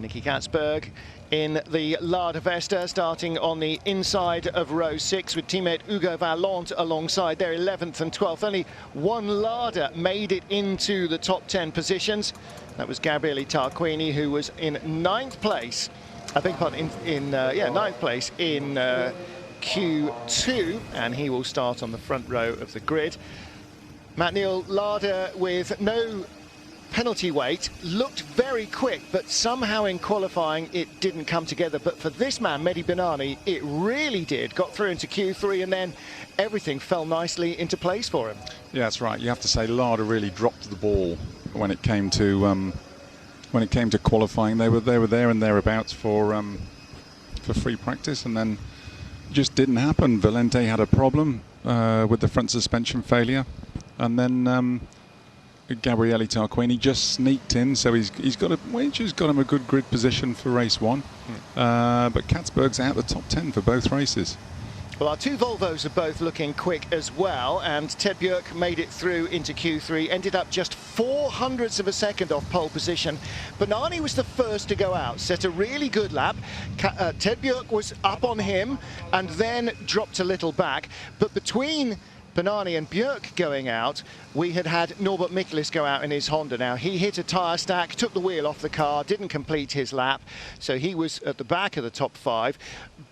Nicky Katzberg in the Lada Vesta, starting on the inside of row 6 with teammate Hugo Vallant alongside. They're 11th and 12th. Only one Lada made it into the top 10 positions. That was Gabriele Tarquini, who was in 9th place. I beg your pardon, in 9th place in Q2, and he will start on the front row of the grid. Matt Neal, Lada with no penalty weight, looked very quick, but somehow in qualifying it didn't come together. But for this man, Mehdi Benani, it really did. Got through into Q3, and then everything fell nicely into place for him. Yeah, that's right. You have to say Lada really dropped the ball when it came to qualifying. They were there and thereabouts for free practice, and then just didn't happen. Valente had a problem with the front suspension failure, and then Gabriele Tarquini just sneaked in, so he's got him a good grid position for race 1. But Katzberg's out the top 10 for both races. Well, our two Volvos are both looking quick as well, and Ted Björk made it through into Q3, ended up just 0.04 of a second off pole position. Benani was the first to go out, set a really good lap. Ted Björk was up on him and then dropped a little back, but between Benani and Björk going out, we had Norbert Mikkelis go out in his Honda. Now, he hit a tyre stack, took the wheel off the car, didn't complete his lap, so he was at the back of the top 5.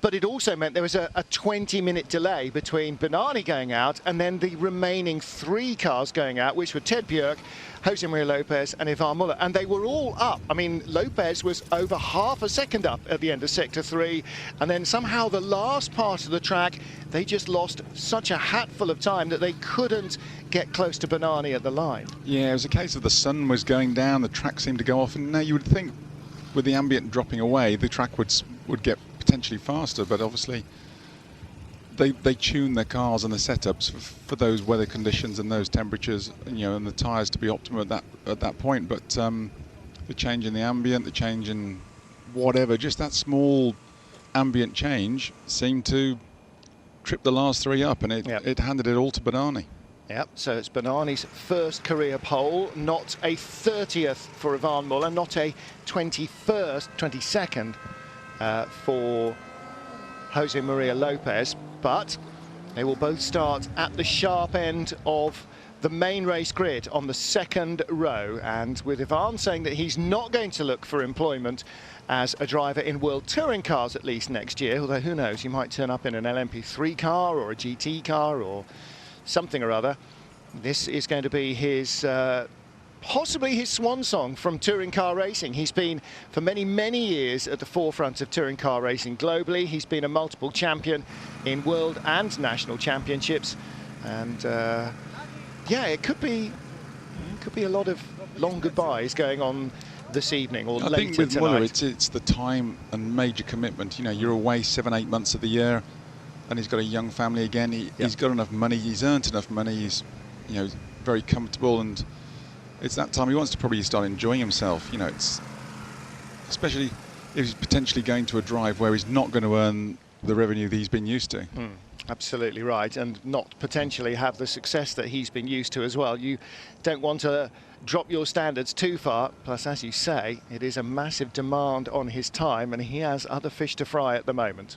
But it also meant there was a 20-minute delay between Benani going out and then the remaining 3 cars going out, which were Ted Björk, Jose Maria Lopez and Ivan Muller, and they were all up. I mean, Lopez was over half a second up at the end of Sector 3, and then somehow the last part of the track, they just lost such a hatful of time that they couldn't get close to Benani at the line. Yeah, it was a case of the sun was going down, the track seemed to go off, and now you would think with the ambient dropping away, the track would get potentially faster, but obviously they tune their cars and the setups for those weather conditions and those temperatures, and the tyres to be optimum at that point. But the change in the ambient, the change in whatever, just that small ambient change seemed to trip the last 3 up, and it handed it all to Benani. Yep, so it's Benani's first career pole, not a 30th for Ivan Muller, not a 22nd for Jose Maria Lopez, but they will both start at the sharp end of the main race grid on the 2nd row, and with Ivan saying that he's not going to look for employment as a driver in World Touring cars at least next year, although who knows, he might turn up in an LMP3 car or a GT car or something or other. This is going to be his possibly his swan song from touring car racing. He's been for many, many years at the forefront of touring car racing globally. He's been a multiple champion in world and national championships, and yeah, it could be a lot of long goodbyes going on this evening or later tonight. I think with Muller, it's the time and major commitment. You're away 7-8 months of the year, and he's got a young family again. He's got enough money. He's earned enough money. He's very comfortable, and it's that time he wants to probably start enjoying himself. It's especially if he's potentially going to a drive where he's not going to earn the revenue that he's been used to. Absolutely right, and not potentially have the success that he's been used to as well. You don't want to drop your standards too far, plus, as you say, it is a massive demand on his time, and he has other fish to fry at the moment.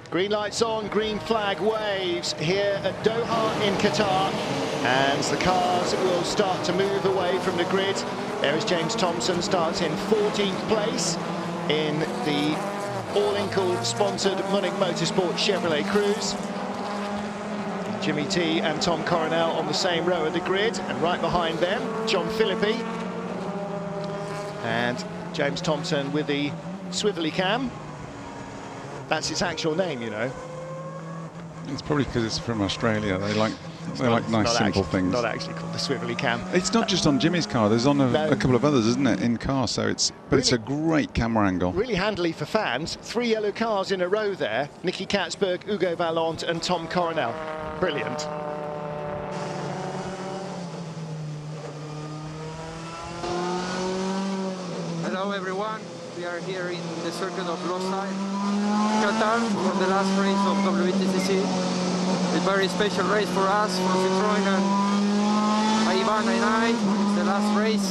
Green lights on, green flag waves here at Doha in Qatar, and the cars will start to move away from the grid. There is James Thompson, starts in 14th place in the All-Inkle sponsored Munich Motorsport Chevrolet Cruise. Jimmy T and Tom Coronel on the same row of the grid, and right behind them, John Philippi and James Thompson with the swivelly cam. That's its actual name, It's probably because it's from Australia. They like nice, simple things. Not actually called the swivelly cam. It's not just on Jimmy's car. There's on a couple of others, isn't it, in car? So it's a great camera angle. Really handily for fans. 3 yellow cars in a row there. Nicky Katzberg, Hugo Vallant, and Tom Coronel. Brilliant. Hello, everyone. We are here in the circuit of Losail, Qatar, for the last race of WTCC. a very special race for us, for Citroën and Ivan and I. It's the last race,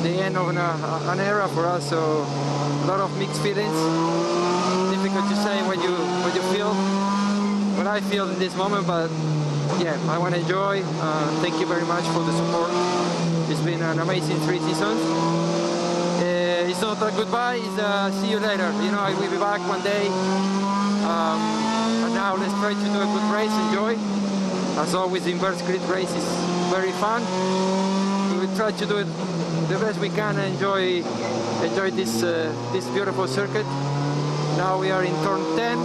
the end of an era for us. So a lot of mixed feelings. Difficult to say what you feel, what I feel in this moment, but yeah, I want to enjoy. Thank you very much for the support. It's been an amazing 3 seasons. It's not a goodbye, it's a see you later. You know, I will be back one day. And now let's try to do a good race, enjoy. As always, the inverse grid race is very fun. We will try to do it the best we can and enjoy this beautiful circuit. Now we are in turn 10,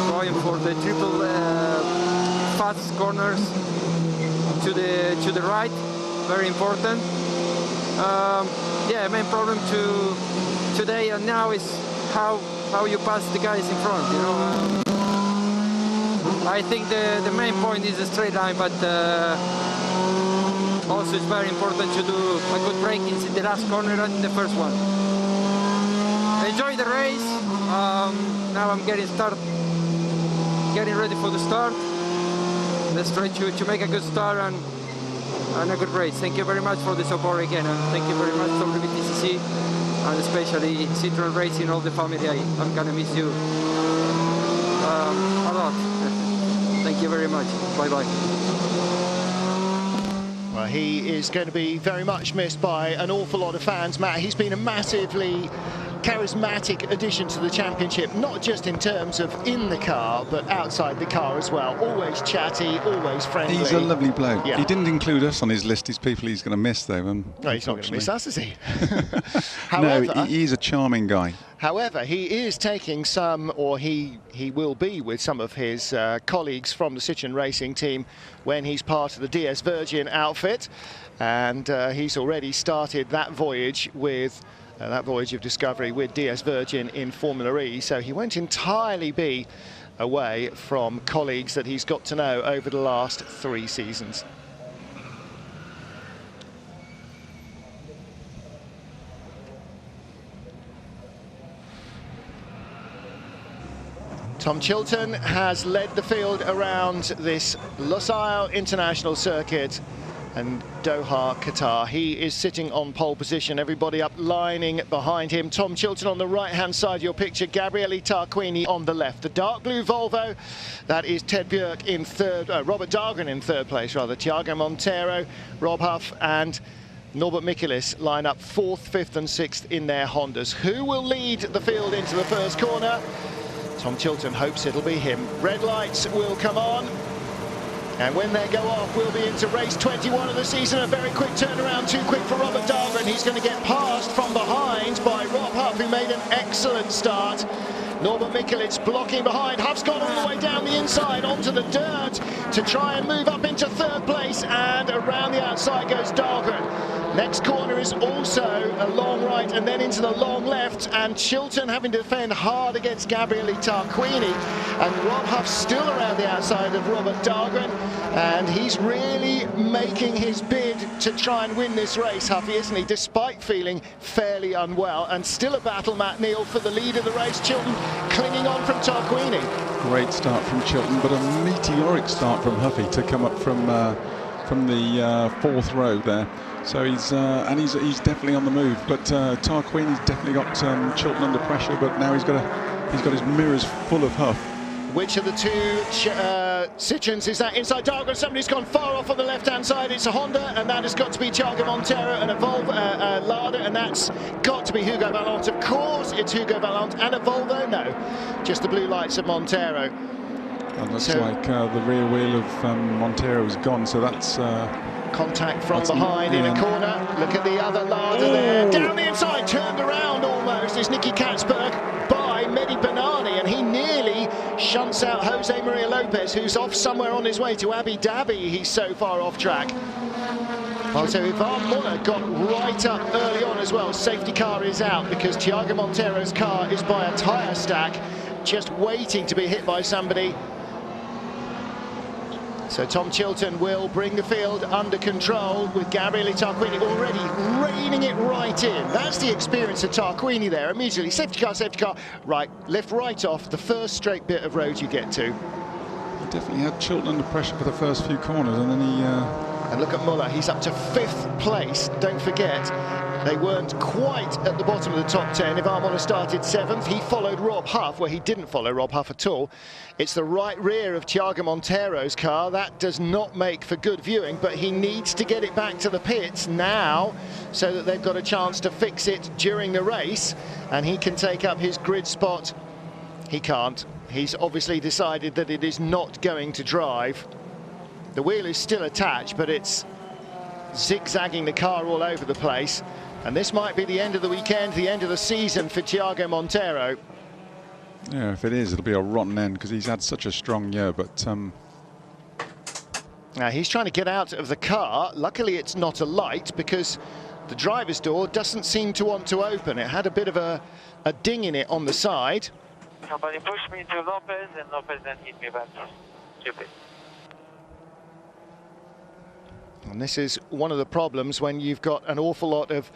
going for the triple fast corners to the right. Very important. Yeah, main problem today and now is how you pass the guys in front. You know, I think the main point is the straight line, but also it's very important to do a good braking in the last corner and in the first one. Enjoy the race. Now I'm getting ready for the start. Let's try to make a good start and a good race. Thank you very much for the support again, and thank you very much to WTCC and especially Citroën Racing, all the family. I'm gonna miss you a lot. Thank you very much. Bye bye. Well, he is going to be very much missed by an awful lot of fans, Matt. He's been a massively charismatic addition to the championship, not just in terms of in the car, but outside the car as well. Always chatty, always friendly. He's a lovely bloke. Yeah. He didn't include us on his list. He's people he's going to miss, though. No, he's not going to miss us, is he? However, no, he's a charming guy. However, he is taking some, or he will be with some of his colleagues from the Citroën Racing team when he's part of the DS Virgin outfit, and he's already started that voyage with that voyage of discovery with DS Virgin in Formula E. So he won't entirely be away from colleagues that he's got to know over the last 3 seasons. Tom Chilton has led the field around this Losail International Circuit and Doha, Qatar. He is sitting on pole position, everybody up lining behind him. Tom Chilton on the right-hand side of your picture, Gabriele Tarquini on the left. The dark blue Volvo, that is Ted Björk in third, Robert Dahlgren in third place rather. Thiago Montero, Rob Huff and Norbert Michelis line up 4th, 5th and 6th in their Hondas. Who will lead the field into the first corner? Tom Chilton hopes it'll be him. Red lights will come on. And when they go off, we'll be into race 21 of the season. A very quick turnaround, too quick for Robert Dahlgren. He's going to get passed from behind by Rob Huff, who made an excellent start. Norbert Michelis blocking behind. Huff's gone all the way down the inside onto the dirt to try and move up into 3rd place. And around the outside goes Dahlgren. Next corner is also a long right and then into the long left, and Chilton having to defend hard against Gabriele Tarquini, and Rob Huff still around the outside of Robert Dahlgren, and he's really making his bid to try and win this race, Huffy, isn't he, despite feeling fairly unwell. And still a battle, Matt Neal, for the lead of the race. Chilton clinging on from Tarquini. Great start from Chilton, but a meteoric start from Huffy to come up from the 4th row there. So he's definitely on the move, but Tarquini's definitely got Chilton under pressure. But now he's got his mirrors full of Huff. Which of the two Citroëns is that inside Dahlgren? Somebody's gone far off on the left-hand side. It's a Honda, and that has got to be Thiago Montero, and a Volvo, Lada, and that's got to be Hugo Vallant. Of course, it's Hugo Vallant, and a Volvo. No, just the blue lights of Montero. It looks like the rear wheel of Montero is gone, so that's contact from behind in a corner. Look at the other Lada there. Down the inside, turned around almost, is Nicky Katzberg by Mehdi Benani, and he nearly shunts out Jose Maria Lopez, who's off somewhere on his way to Abu Dhabi. He's so far off track. Also, Ivan Muller got right up early on as well. Safety car is out because Thiago Montero's car is by a tyre stack, just waiting to be hit by somebody. So Tom Chilton will bring the field under control with Gabriele Tarquini already reining it right in. That's the experience of Tarquini there. Immediately, safety car, right, lift right off the first straight bit of road you get to. Definitely had Chilton under pressure for the first few corners, and then he... And look at Muller, he's up to 5th place. Don't forget, they weren't quite at the bottom of the top 10. Ivan Muller started 7th. He followed Rob Huff, where he didn't follow Rob Huff at all. It's the right rear of Thiago Montero's car. That does not make for good viewing, but he needs to get it back to the pits now so that they've got a chance to fix it during the race, and he can take up his grid spot. He can't. He's obviously decided that it is not going to drive. The wheel is still attached, but it's zigzagging the car all over the place. And this might be the end of the weekend, the end of the season for Thiago Montero. Yeah, if it is, it'll be a rotten end, because he's had such a strong year, but... Now, he's trying to get out of the car. Luckily, it's not a light, because the driver's door doesn't seem to want to open. It had a bit of a ding in it on the side. Somebody pushed me to Lopez, and Lopez then hit me back. Stupid. And this is one of the problems when you've got an awful lot of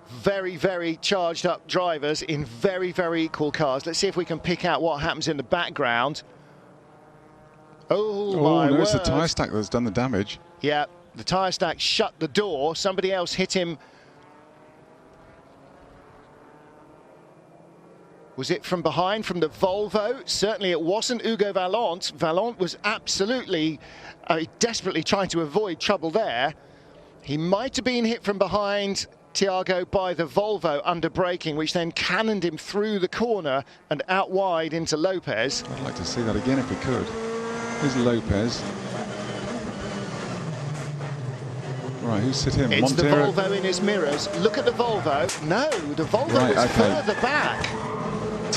very, very charged up drivers in very, very equal cars. Let's see if we can pick out what happens in the background. Oh, my no, it's the word. tyre stack that's done the damage. Yeah, the tyre stack shut the door. Somebody else hit him. Was it from behind, from the Volvo? Certainly it wasn't Hugo Vallant. Vallant was absolutely, desperately trying to avoid trouble there. He might have been hit from behind, Thiago, by the Volvo under braking, which then cannoned him through the corner and out wide into Lopez. I'd like to see that again if we could. Here's Lopez. Right, who's hit him? It's Montero. the Volvo in his mirrors. Look at the Volvo. No, the Volvo Right, was okay. further back.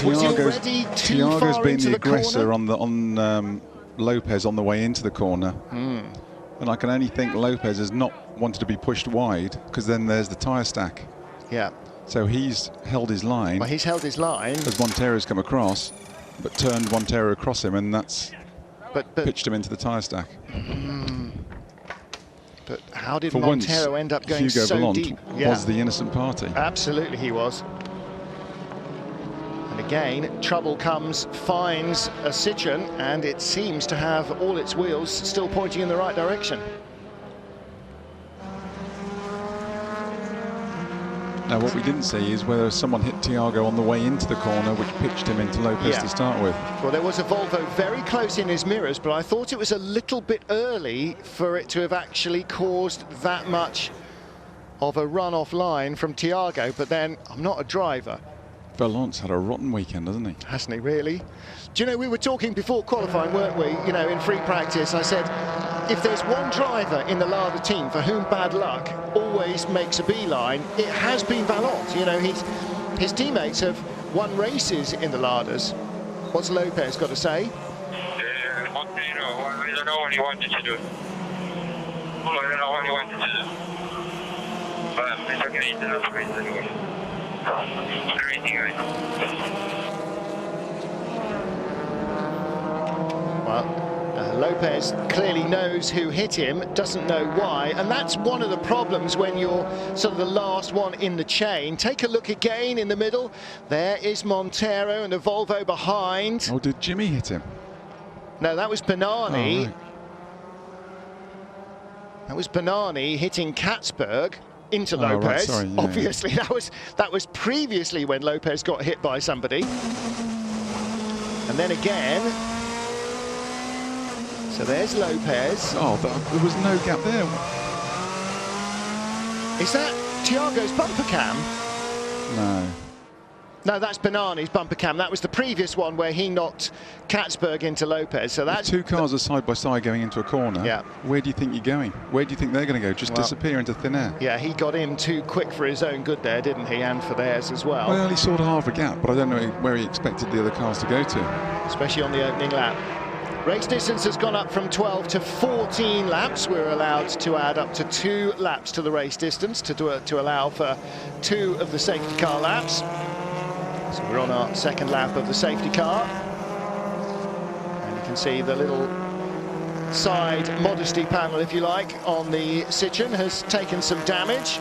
Was he already too Thiago's far been into the the aggressor corner? on Lopez on the way into the corner. And I can only think Lopez has not wanted to be pushed wide, because then there's the tyre stack. Yeah. So he's held his line. Well, he's held his line. As Montero's come across, but turned Montero across him, and that's But pitched him into the tyre stack. But how did For Montero once, end up going Hugo so Vallant deep? was the innocent party. Absolutely he was. And again, trouble comes, finds a Citroën, and it seems to have all its wheels still pointing in the right direction. Now, what we didn't see is whether someone hit Thiago on the way into the corner, which pitched him into Lopez to start with. Well, there was a Volvo very close in his mirrors, but I thought it was a little bit early for it to have actually caused that much of a run-off line from Thiago. But then, I'm not a driver. Vallant's had a rotten weekend, hasn't he? Hasn't he, really? Do you know, we were talking before qualifying, weren't we? You know, in free practice, I said, if there's one driver in the Lada team for whom bad luck always makes a beeline, it has been Vallant. You know, his teammates have won races in the Ladas. What's Lopez got to say? Montero, I don't know what he wanted to do. I don't know what he wanted to do. But it's okay, it's enough race anyway. Well, Lopez clearly knows who hit him, doesn't know why, and that's one of the problems when you're sort of the last one in the chain. Take a look again in the middle. There is Montero and the Volvo behind. Oh, did Jimmy hit him? No, that was Bernani. Oh, right. That was Bernani hitting Katzberg into Oh, Lopez. right, sorry, yeah. Obviously, that was previously when Lopez got hit by somebody. And then again. So there's Lopez. Oh, there was no gap there. Is that Thiago's bumper cam? No. No, that's Bernani's bumper cam. That was the previous one where he knocked Katzberg into Lopez. So that's Two cars are side by side going into a corner. Yeah. Where do you think you're going? Where do you think they're going to go? Just disappear into thin air? Yeah, he got in too quick for his own good there, didn't he? And for theirs as well. Well, he saw half a gap, but I don't know where he expected the other cars to go to. Especially on the opening lap. Race distance has gone up from 12 to 14 laps. We're allowed to add up to 2 laps to the race distance to allow for 2 of the safety car laps. So we're on our second lap of the safety car. And you can see the little side modesty panel, if you like, on the Citroën has taken some damage.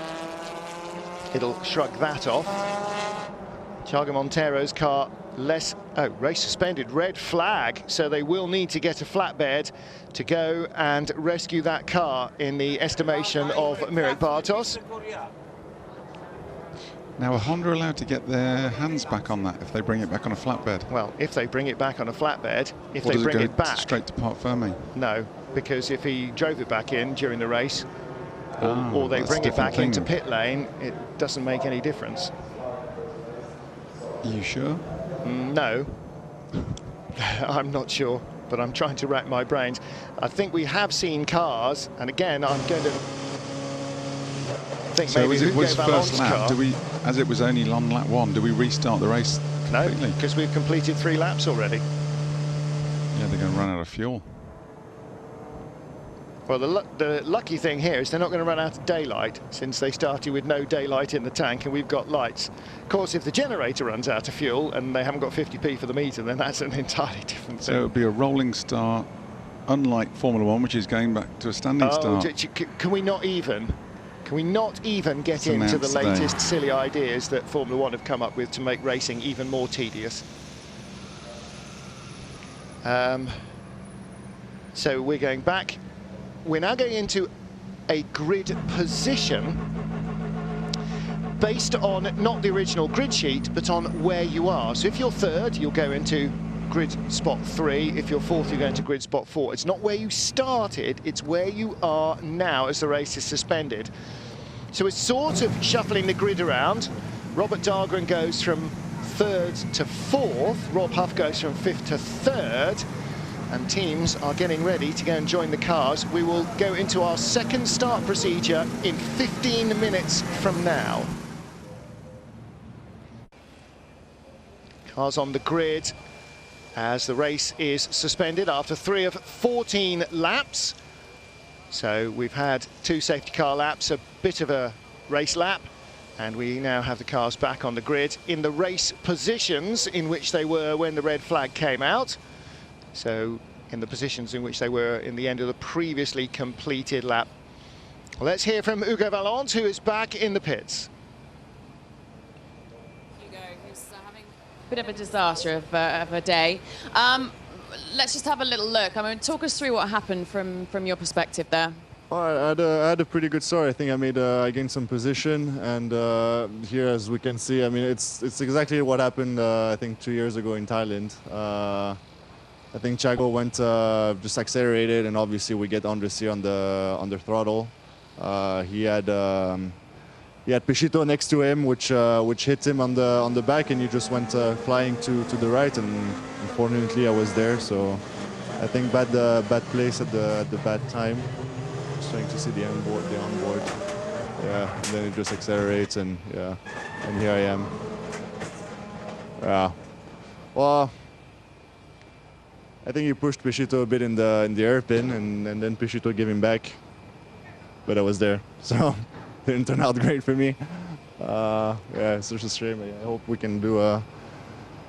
It'll shrug that off. Thiago Montero's car race suspended, red flag, so they will need to get a flatbed to go and rescue that car in the estimation of Mirek Bartos. Now, are Honda allowed to get their hands back on that if they bring it back on a flatbed? Well, if they bring it back on a flatbed, if or they does bring it it go back straight to Parc Fermé? No, because if he drove it back in during the race, Oh, or they that's a bring it different back thing. into pit lane, it doesn't make any difference. Are you sure? No, I'm not sure, but I'm trying to rack my brains. I think we have seen cars, and again, I'm going to think So maybe as it was Hugo first Vallon's lap, car. as it was only on lap 1, do we restart the race No, completely? because we've completed 3 laps already. Yeah, they're going to run out of fuel. Well, the lucky thing here is they're not going to run out of daylight, since they started with no daylight in the tank and we've got lights. Of course, if the generator runs out of fuel and they haven't got 50p for the meter, then that's an entirely different thing. So it would be a rolling start, unlike Formula 1, which is going back to a standing start. Can we not even get It's into the announced today. latest silly ideas that Formula 1 have come up with to make racing even more tedious? So we're going back. We're now going into a grid position based on not the original grid sheet, but on where you are. So if you're third, you'll go into grid spot 3. If you're fourth, you go into grid spot 4. It's not where you started, it's where you are now as the race is suspended. So it's sort of shuffling the grid around. Robert Dahlgren goes from 3rd to 4th. Rob Huff goes from 5th to 3rd. And teams are getting ready to go and join the cars. We will go into our second start procedure in 15 minutes from now. Cars on the grid as the race is suspended after 3 of 14 laps. So we've had 2 safety car laps, a bit of a race lap, and we now have the cars back on the grid in the race positions in which they were when the red flag came out. So in the positions in which they were in the end of the previously completed lap. Let's hear from Hugo Vallon, who is back in the pits. Hugo, who's having a bit of a disaster of a day. Let's just have a little look. I mean, talk us through what happened from your perspective there. Well, I had a pretty good start. I think I gained some position, and here, as we can see, I mean, it's exactly what happened. I think 2 years ago in Thailand. I think Thiago went just accelerated, and obviously we get under C on the throttle. He had Pechito next to him, which hit him on the back, and he just went flying to the right. And unfortunately, I was there, so I think bad place at the bad time. Just trying to see the onboard. Yeah, and then it just accelerates, and yeah, and here I am. Yeah, well, I think he pushed Pechito a bit in the hairpin, and then Pechito gave him back, but I was there, so it didn't turn out great for me. Yeah, it's just a shame. I hope we can do a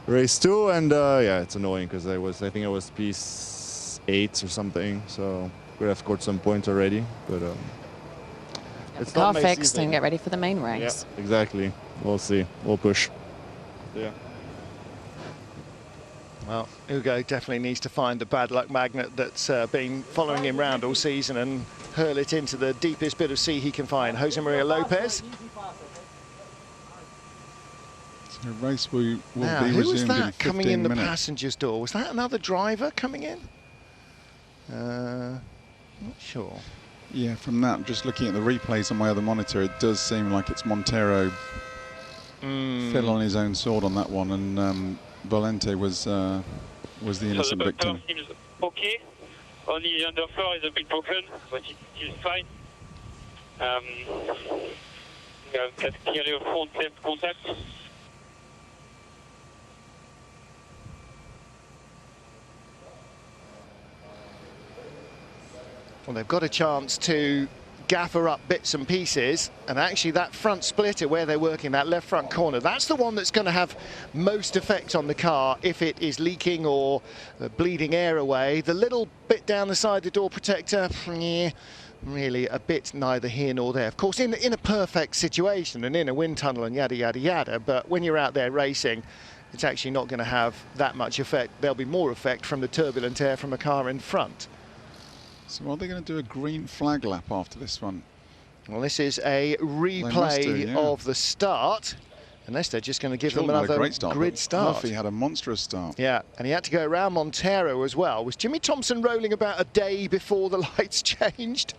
race 2, and yeah, it's annoying because I think I was P8 or something, so could have scored some points already, but it's Car not my fixed season. and get ready for the main race. Yeah, exactly. We'll see. We'll push. Yeah. Well, Hugo definitely needs to find the bad luck magnet that's been following him round all season and hurl it into the deepest bit of sea he can find. Jose Maria Lopez. So the race will Now, be who was resumed in that 15 coming in the minutes. passenger's door? Was that another driver coming in? Not sure. Yeah, from that, just looking at the replays on my other monitor, it does seem like it's Montero fell on his own sword on that one, and Valente was the innocent victim. Seems okay. Only the underfloor is a bit broken, but it's still fine. Clearly a front left contact. Well, they've got a chance to gaffer up bits and pieces, and actually that front splitter where they're working, that left front corner, that's the one that's going to have most effect on the car if it is leaking or bleeding air away. The little bit down the side, the door protector, yeah, really a bit neither here nor there. Of course, in a perfect situation and in a wind tunnel and yada, yada, yada, but when you're out there racing, it's actually not going to have that much effect. There'll be more effect from the turbulent air from a car in front. So are they going to do a green flag lap after this one? Well, this is a replay of the start, unless they're just going to give them another grid start. Murphy had a monstrous start. Yeah, and he had to go around Montero as well. Was Jimmy Thompson rolling about a day before the lights changed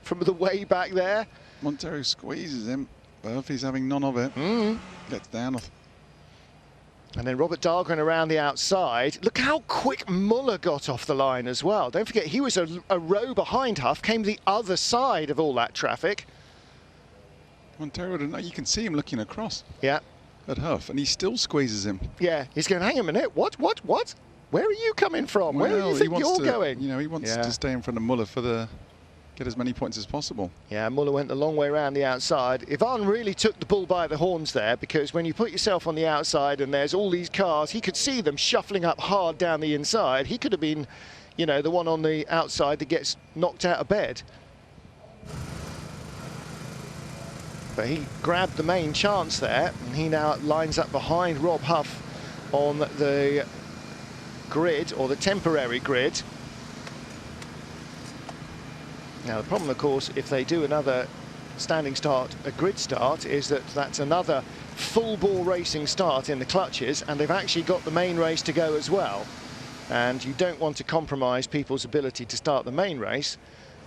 from the way back there? Montero squeezes him. Murphy's having none of it. Gets down. And then Robert Dahlgren around the outside. Look how quick Muller got off the line as well. Don't forget, he was a row behind Huff, came the other side of all that traffic. Montero, you can see him looking across. Yeah. At Huff, and he still squeezes him. Yeah, he's going, hang a minute, what? Where are you coming from? Well, where do you think you're going? You know, he wants to stay in front of Muller for get as many points as possible. Yeah, Muller went the long way around the outside. Ivan really took the bull by the horns there, because when you put yourself on the outside and there's all these cars, he could see them shuffling up hard down the inside. He could have been, you know, the one on the outside that gets knocked out of bed. But he grabbed the main chance there, and he now lines up behind Rob Huff on the grid, or the temporary grid. Now, the problem, of course, if they do another standing start, a grid start, is that that's another full ball racing start in the clutches, and they've actually got the main race to go as well. And you don't want to compromise people's ability to start the main race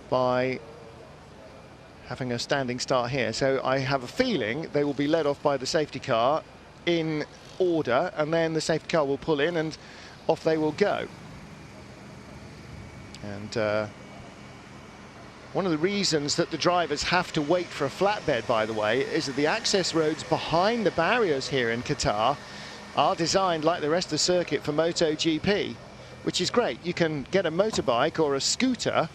by having a standing start here. So I have a feeling they will be led off by the safety car in order, and then the safety car will pull in and off they will go. And one of the reasons that the drivers have to wait for a flatbed, by the way, is that the access roads behind the barriers here in Qatar are designed like the rest of the circuit for MotoGP, which is great. You can get a motorbike or a scooter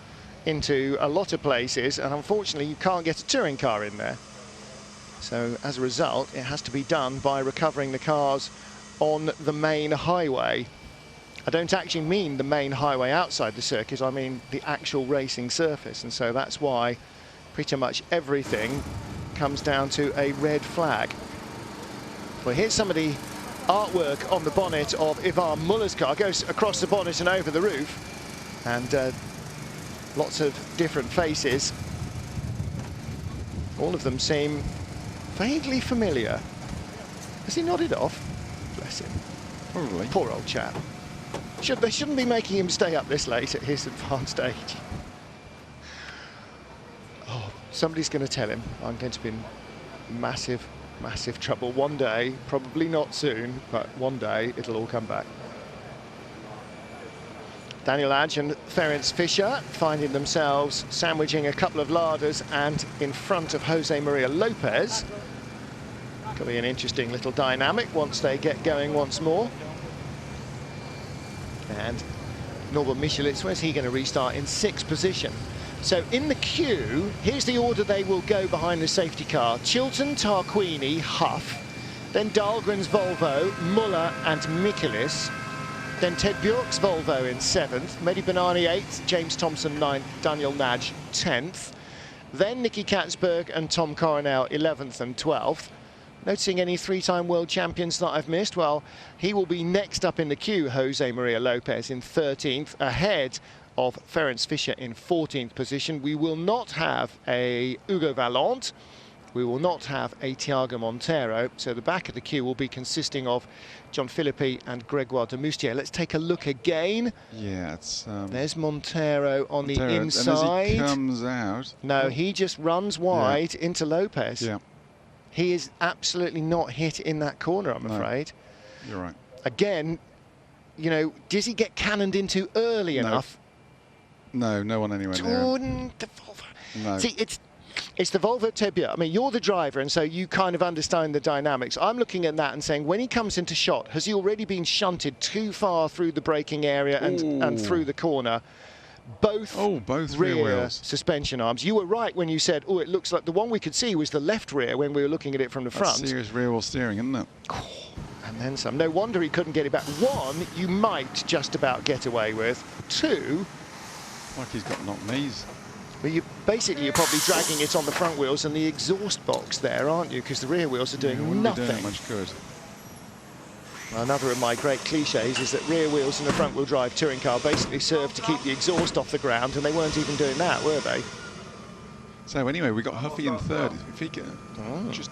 into a lot of places, and unfortunately you can't get a touring car in there. So as a result, it has to be done by recovering the cars on the main highway. I don't actually mean the main highway outside the circuit, I mean the actual racing surface, and so that's why pretty much everything comes down to a red flag. Well, here's some of the artwork on the bonnet of Ivan Muller's car. Goes across the bonnet and over the roof, and lots of different faces. All of them seem vaguely familiar. Has he nodded off? Bless him. Probably. Poor old chap. They shouldn't be making him stay up this late at his advanced age. Oh, somebody's going to tell him I'm going to be in massive, massive trouble one day. Probably not soon, but one day it'll all come back. Daniel Adge and Ferenc Fischer finding themselves sandwiching a couple of larders and in front of Jose Maria Lopez. Could be an interesting little dynamic once they get going once more. And Norbert Michelitz, where's he going to restart? In 6th position. So in the queue, here's the order they will go behind the safety car. Chilton, Tarquini, Huff, then Dahlgren's Volvo, Muller and Michaelis. Then Ted Bjork's Volvo in 7th, Mehdi Benani 8th, James Thompson 9th, Daniel Nadge 10th. Then Nicky Katzberg and Tom Coronel 11th and 12th. Noticing any 3-time world champions that I've missed? Well, he will be next up in the queue, Jose Maria Lopez in 13th, ahead of Ferenc Fischer in 14th position. We will not have a Hugo Vallant. We will not have a Thiago Montero. So the back of the queue will be consisting of John Philippi and Gregoire de Moustier. Let's take a look again. Yeah, it's... There's Montero on the inside. And as he comes out... No, he just runs wide into Lopez. Yeah. He is absolutely not hit in that corner, I'm afraid. You're right. Again, you know, does he get cannoned into early enough? No, no one anywhere near. No. See, it's the Volvo Tebia. I mean, you're the driver, and so you kind of understand the dynamics. I'm looking at that and saying, when he comes into shot, has he already been shunted too far through the braking area and through the corner? Both rear wheels. Suspension arms. You were right when you said, oh, it looks like the one we could see was the left rear when we were looking at it from the front. Serious rear wheel steering, isn't it? And then some. No wonder he couldn't get it back. 1, you might just about get away with. 2... Like he's got knock knees. But you're probably dragging it on the front wheels and the exhaust box there, aren't you? Because the rear wheels are doing nothing. Doing much good. Another of my great cliches is that rear wheels in a front-wheel drive touring car basically serve to keep the exhaust off the ground, and they weren't even doing that, were they? So anyway, we got Huffy in third. If he can, just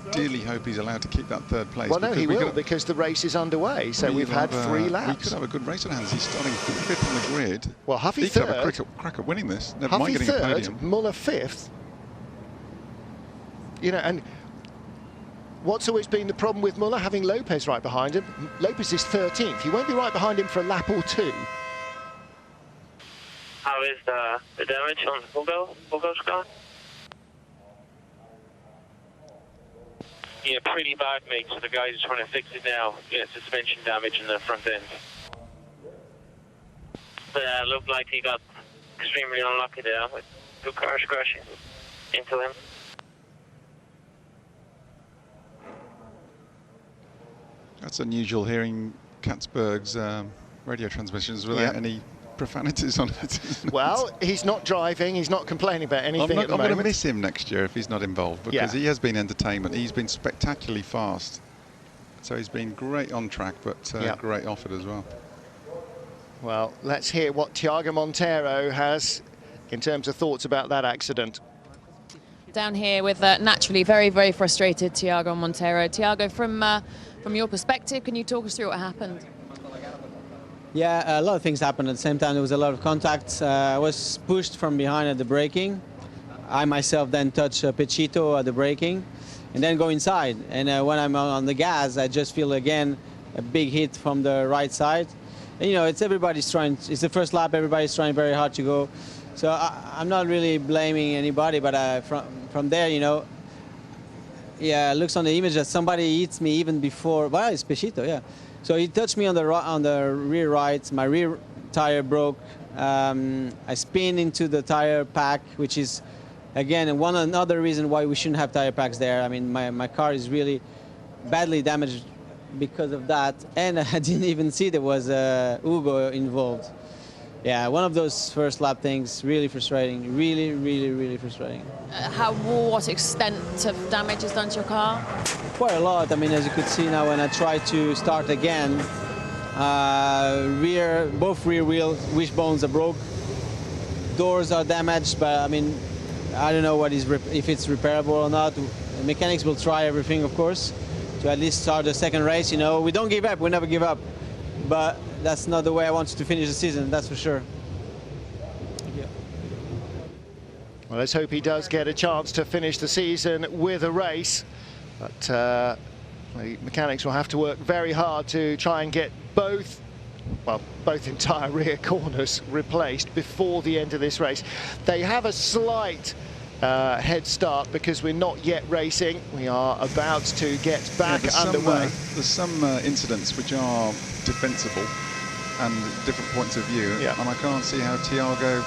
ideally hope he's allowed to keep that third place. Well, no, he will, because the race is underway. So we've had 3 laps. We could have a good race on hands. He's starting 5th on the grid. Well, Huffy he third. could have a crack at winning this. Never Huffy mind getting third, a podium. Muller 5th. You know, and what's always been the problem with Muller, having Lopez right behind him? Lopez is 13th. He won't be right behind him for a lap or 2. How is the damage on Hugo's car? Yeah, pretty bad, mate. So the guys are trying to fix it now. Yeah, suspension damage in the front end. But looked like he got extremely unlucky there with 2 cars crashing into him. That's unusual hearing Katzberg's radio transmissions without any profanities on it. Well, he's not driving, he's not complaining about anything at the moment. I'm going to miss him next year if he's not involved, because he has been entertainment. He's been spectacularly fast. So he's been great on track, but great off it as well. Well, let's hear what Thiago Monteiro has in terms of thoughts about that accident. Down here with naturally very, very frustrated Thiago Monteiro. Thiago, from your perspective, can you talk us through what happened? Yeah, a lot of things happened at the same time. There was a lot of contact. I was pushed from behind at the braking. I myself then touch Pechito at the braking and then go inside. And when I'm on the gas, I just feel again a big hit from the right side. And, you know, it's everybody's trying, it's the first lap, everybody's trying very hard to go. So I'm not really blaming anybody, but from there, you know, yeah, it looks on the image that somebody hits me even before, well, it's Pechito, yeah. So he touched me on the rear right, my rear tire broke. I spin into the tire pack, which is, again, another reason why we shouldn't have tire packs there. I mean, my car is really badly damaged because of that. And I didn't even see there was Hugo involved. Yeah, one of those first lap things, really frustrating, really, really, really frustrating. What extent of damage is done to your car? Quite a lot. I mean, as you could see now, when I try to start again, both rear wishbones are broke, doors are damaged, but I mean, I don't know if it's repairable or not. The mechanics will try everything, of course, to at least start the second race. You know, we don't give up, we never give up, but that's not the way I wanted to finish the season, that's for sure. Well, let's hope he does get a chance to finish the season with a race. But the mechanics will have to work very hard to try and get both entire rear corners replaced before the end of this race. They have a slight head start because we're not yet racing. We are about to get back underway. There's some incidents which are defensible and different points of view, and I can't see how Thiago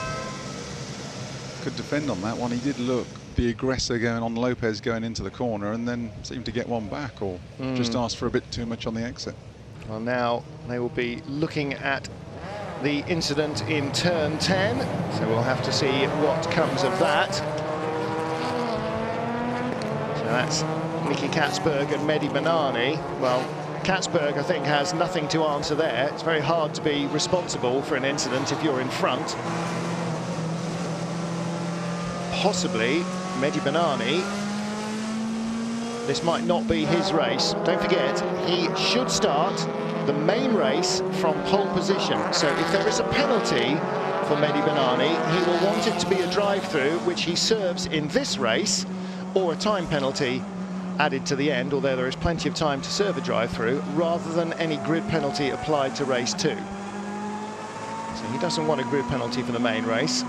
could defend on that one. He did look the aggressor going on Lopez going into the corner and then seemed to get one back, or just asked for a bit too much on the exit. Well, now they will be looking at the incident in turn 10, so we'll have to see what comes of that. So that's Nicky Katzberg and Mehdi Banani. Well, Katzberg, I think, has nothing to answer there. It's very hard to be responsible for an incident if you're in front. Possibly Mehdi Banani, this might not be his race. Don't forget, he should start the main race from pole position. So if there is a penalty for Mehdi Banani, he will want it to be a drive-through, which he serves in this race, or a time penalty added to the end, although there is plenty of time to serve a drive-through, rather than any grid penalty applied to race 2. So he doesn't want a grid penalty for the main race.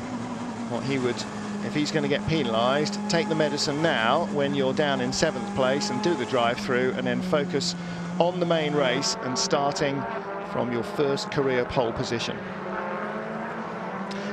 What he would, if he's going to get penalised, take the medicine now when you're down in 7th place and do the drive-through, and then focus on the main race and starting from your first career pole position.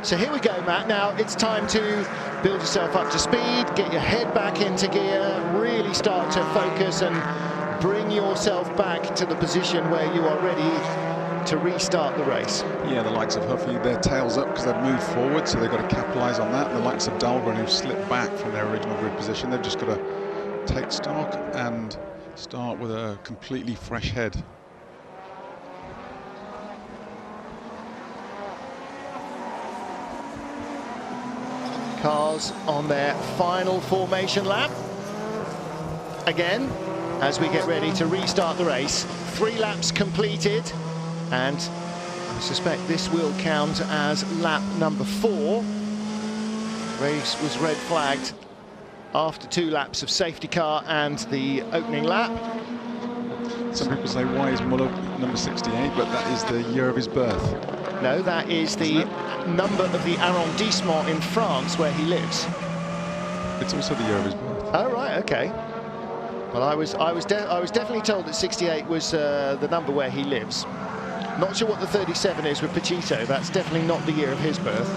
So here we go, Matt. Now it's time to build yourself up to speed, get your head back into gear, really start to focus and bring yourself back to the position where you are ready to restart the race. Yeah, the likes of Huffy, their tails up because they've moved forward, so they've got to capitalise on that. And the likes of Dahlgren, who've slipped back from their original grid position, they've just got to take stock and start with a completely fresh head. Cars on their final formation lap. Again, as we get ready to restart the race. 3 laps completed, and I suspect this will count as lap number 4. Race was red flagged after 2 laps of safety car and the opening lap. Some people say, why is Muller number 68? But that is the year of his birth. No, that is the number of the arrondissement in France where he lives. It's also the year of his birth. Oh, right, okay. Well, I was definitely told that 68 was the number where he lives. Not sure what the 37 is with Pachito. That's definitely not the year of his birth.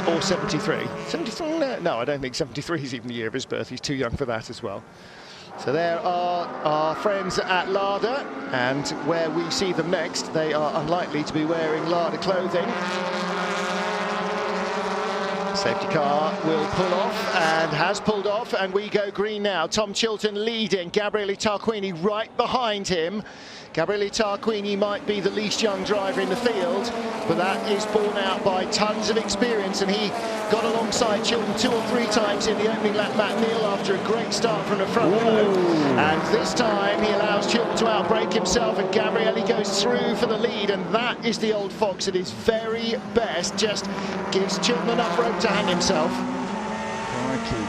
Or 73. 73? No, I don't think 73 is even the year of his birth. He's too young for that as well. So there are our friends at Lada, and where we see them next, they are unlikely to be wearing Lada clothing. Safety car will pull off, and has pulled off, and we go green now. Tom Chilton leading, Gabriele Tarquini right behind him. Gabriele Tarquini might be the least young driver in the field, but that is borne out by tons of experience, and he got alongside Chilton 2 or 3 times in the opening lap. Matt Neal after a great start from the front row, and this time he allows Chilton to outbrake himself, and Gabriele goes through for the lead, and that is the old fox at his very best. Just gives Chilton enough rope to hang himself. Crikey.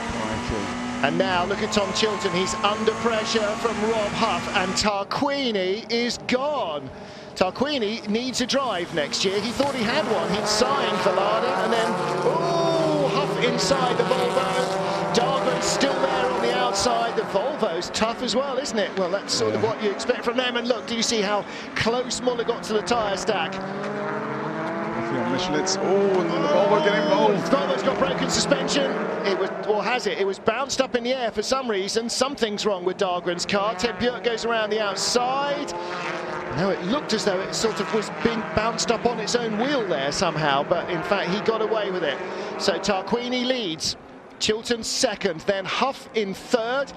And now look at Tom Chilton, he's under pressure from Rob Huff, and Tarquini is gone. Tarquini needs a drive next year. He thought he had one, he'd signed for Lada, and then, oh, Huff inside the Volvo. Dahlgren's still there on the outside. The Volvo's tough as well, isn't it? Well, that's sort of what you expect from them. And look, do you see how close Muller got to the tyre stack? Michelitz. Oh, and the Volvo get involved. Volvo's got broken suspension. It was, or has it? It was bounced up in the air for some reason. Something's wrong with Dahlgren's car. Ted Björk goes around the outside. No, it looked as though it sort of was being bounced up on its own wheel there somehow, but in fact he got away with it. So Tarquini leads. Chilton second, then Huff in third,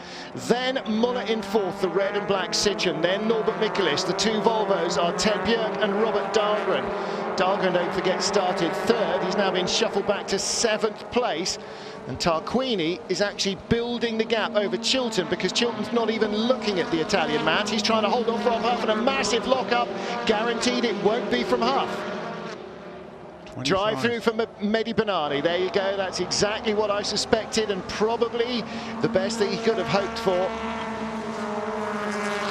then Muller in fourth, the red and black Citroen, then Norbert Michaelis. The 2 Volvos are Ted Björk and Robert Dahlgren. Dahlgren, don't forget, started third. He's now been shuffled back to 7th place. And Tarquini is actually building the gap over Chilton, because Chilton's not even looking at the Italian mat. He's trying to hold off Rob Huff, and a massive lock-up. Guaranteed it won't be from Huff. 25. Drive through from Mehdi Benani. There you go. That's exactly what I suspected, and probably the best that he could have hoped for.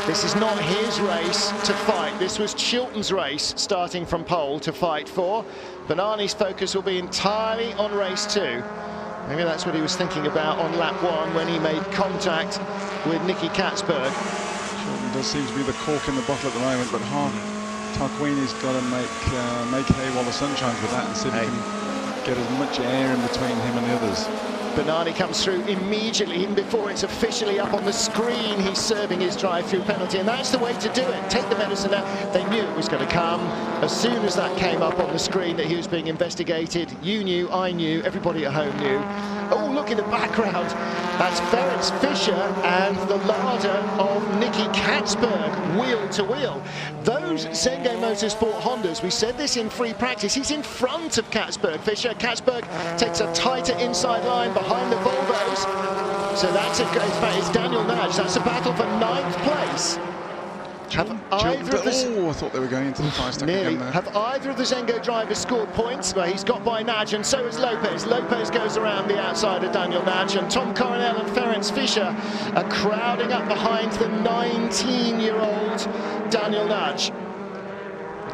This is not his race to fight. This was Chilton's race, starting from pole to fight for. Benani's focus will be entirely on race 2. Maybe that's what he was thinking about on lap 1 when he made contact with Nicky Katzberg. Chilton does seem to be the cork in the bottle at the moment, but Tarquini's got to make hay while the sun shines with that, and see if he can get as much air in between him and the others. Benani comes through immediately, even before it's officially up on the screen. He's serving his drive-through penalty, and that's the way to do it. Take the medicine out. They knew it was going to come. As soon as that came up on the screen that he was being investigated, you knew, I knew, everybody at home knew. Oh, look in the background. That's Ferenc Fischer and the Lada of Nicky Katzberg, wheel to wheel. Those Zengo Motorsport Hondas, we said this in free practice, he's in front of Katzberg. Fischer, Katzberg takes a tighter inside line behind the Volvos. So that's it. In fact, it's Daniel Nagy. That's a battle for 9th place. I thought they were going into the tyre stack again there. Have either of the Zengo drivers scored points? Well, he's got by Nagy, and so has Lopez. Lopez goes around the outside of Daniel Nagy, and Tom Coronel and Ferenc Fischer are crowding up behind the 19-year-old Daniel Nagy.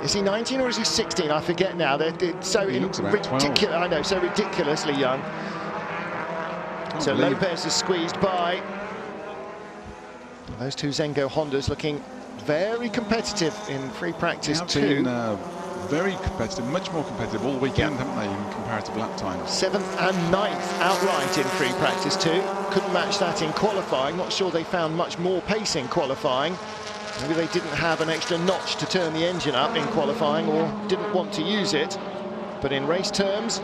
Is he 19 or is he 16? I forget now. They're so ridiculous. I know, so ridiculously young. So Lopez is squeezed by. Those 2 Zengo Hondas looking very competitive in free practice too. Very competitive, much more competitive all weekend, haven't they, in comparative lap times? 7th and 9th outright in free practice too. Couldn't match that in qualifying. Not sure they found much more pace in qualifying. Maybe they didn't have an extra notch to turn the engine up in qualifying, or didn't want to use it. But in race terms,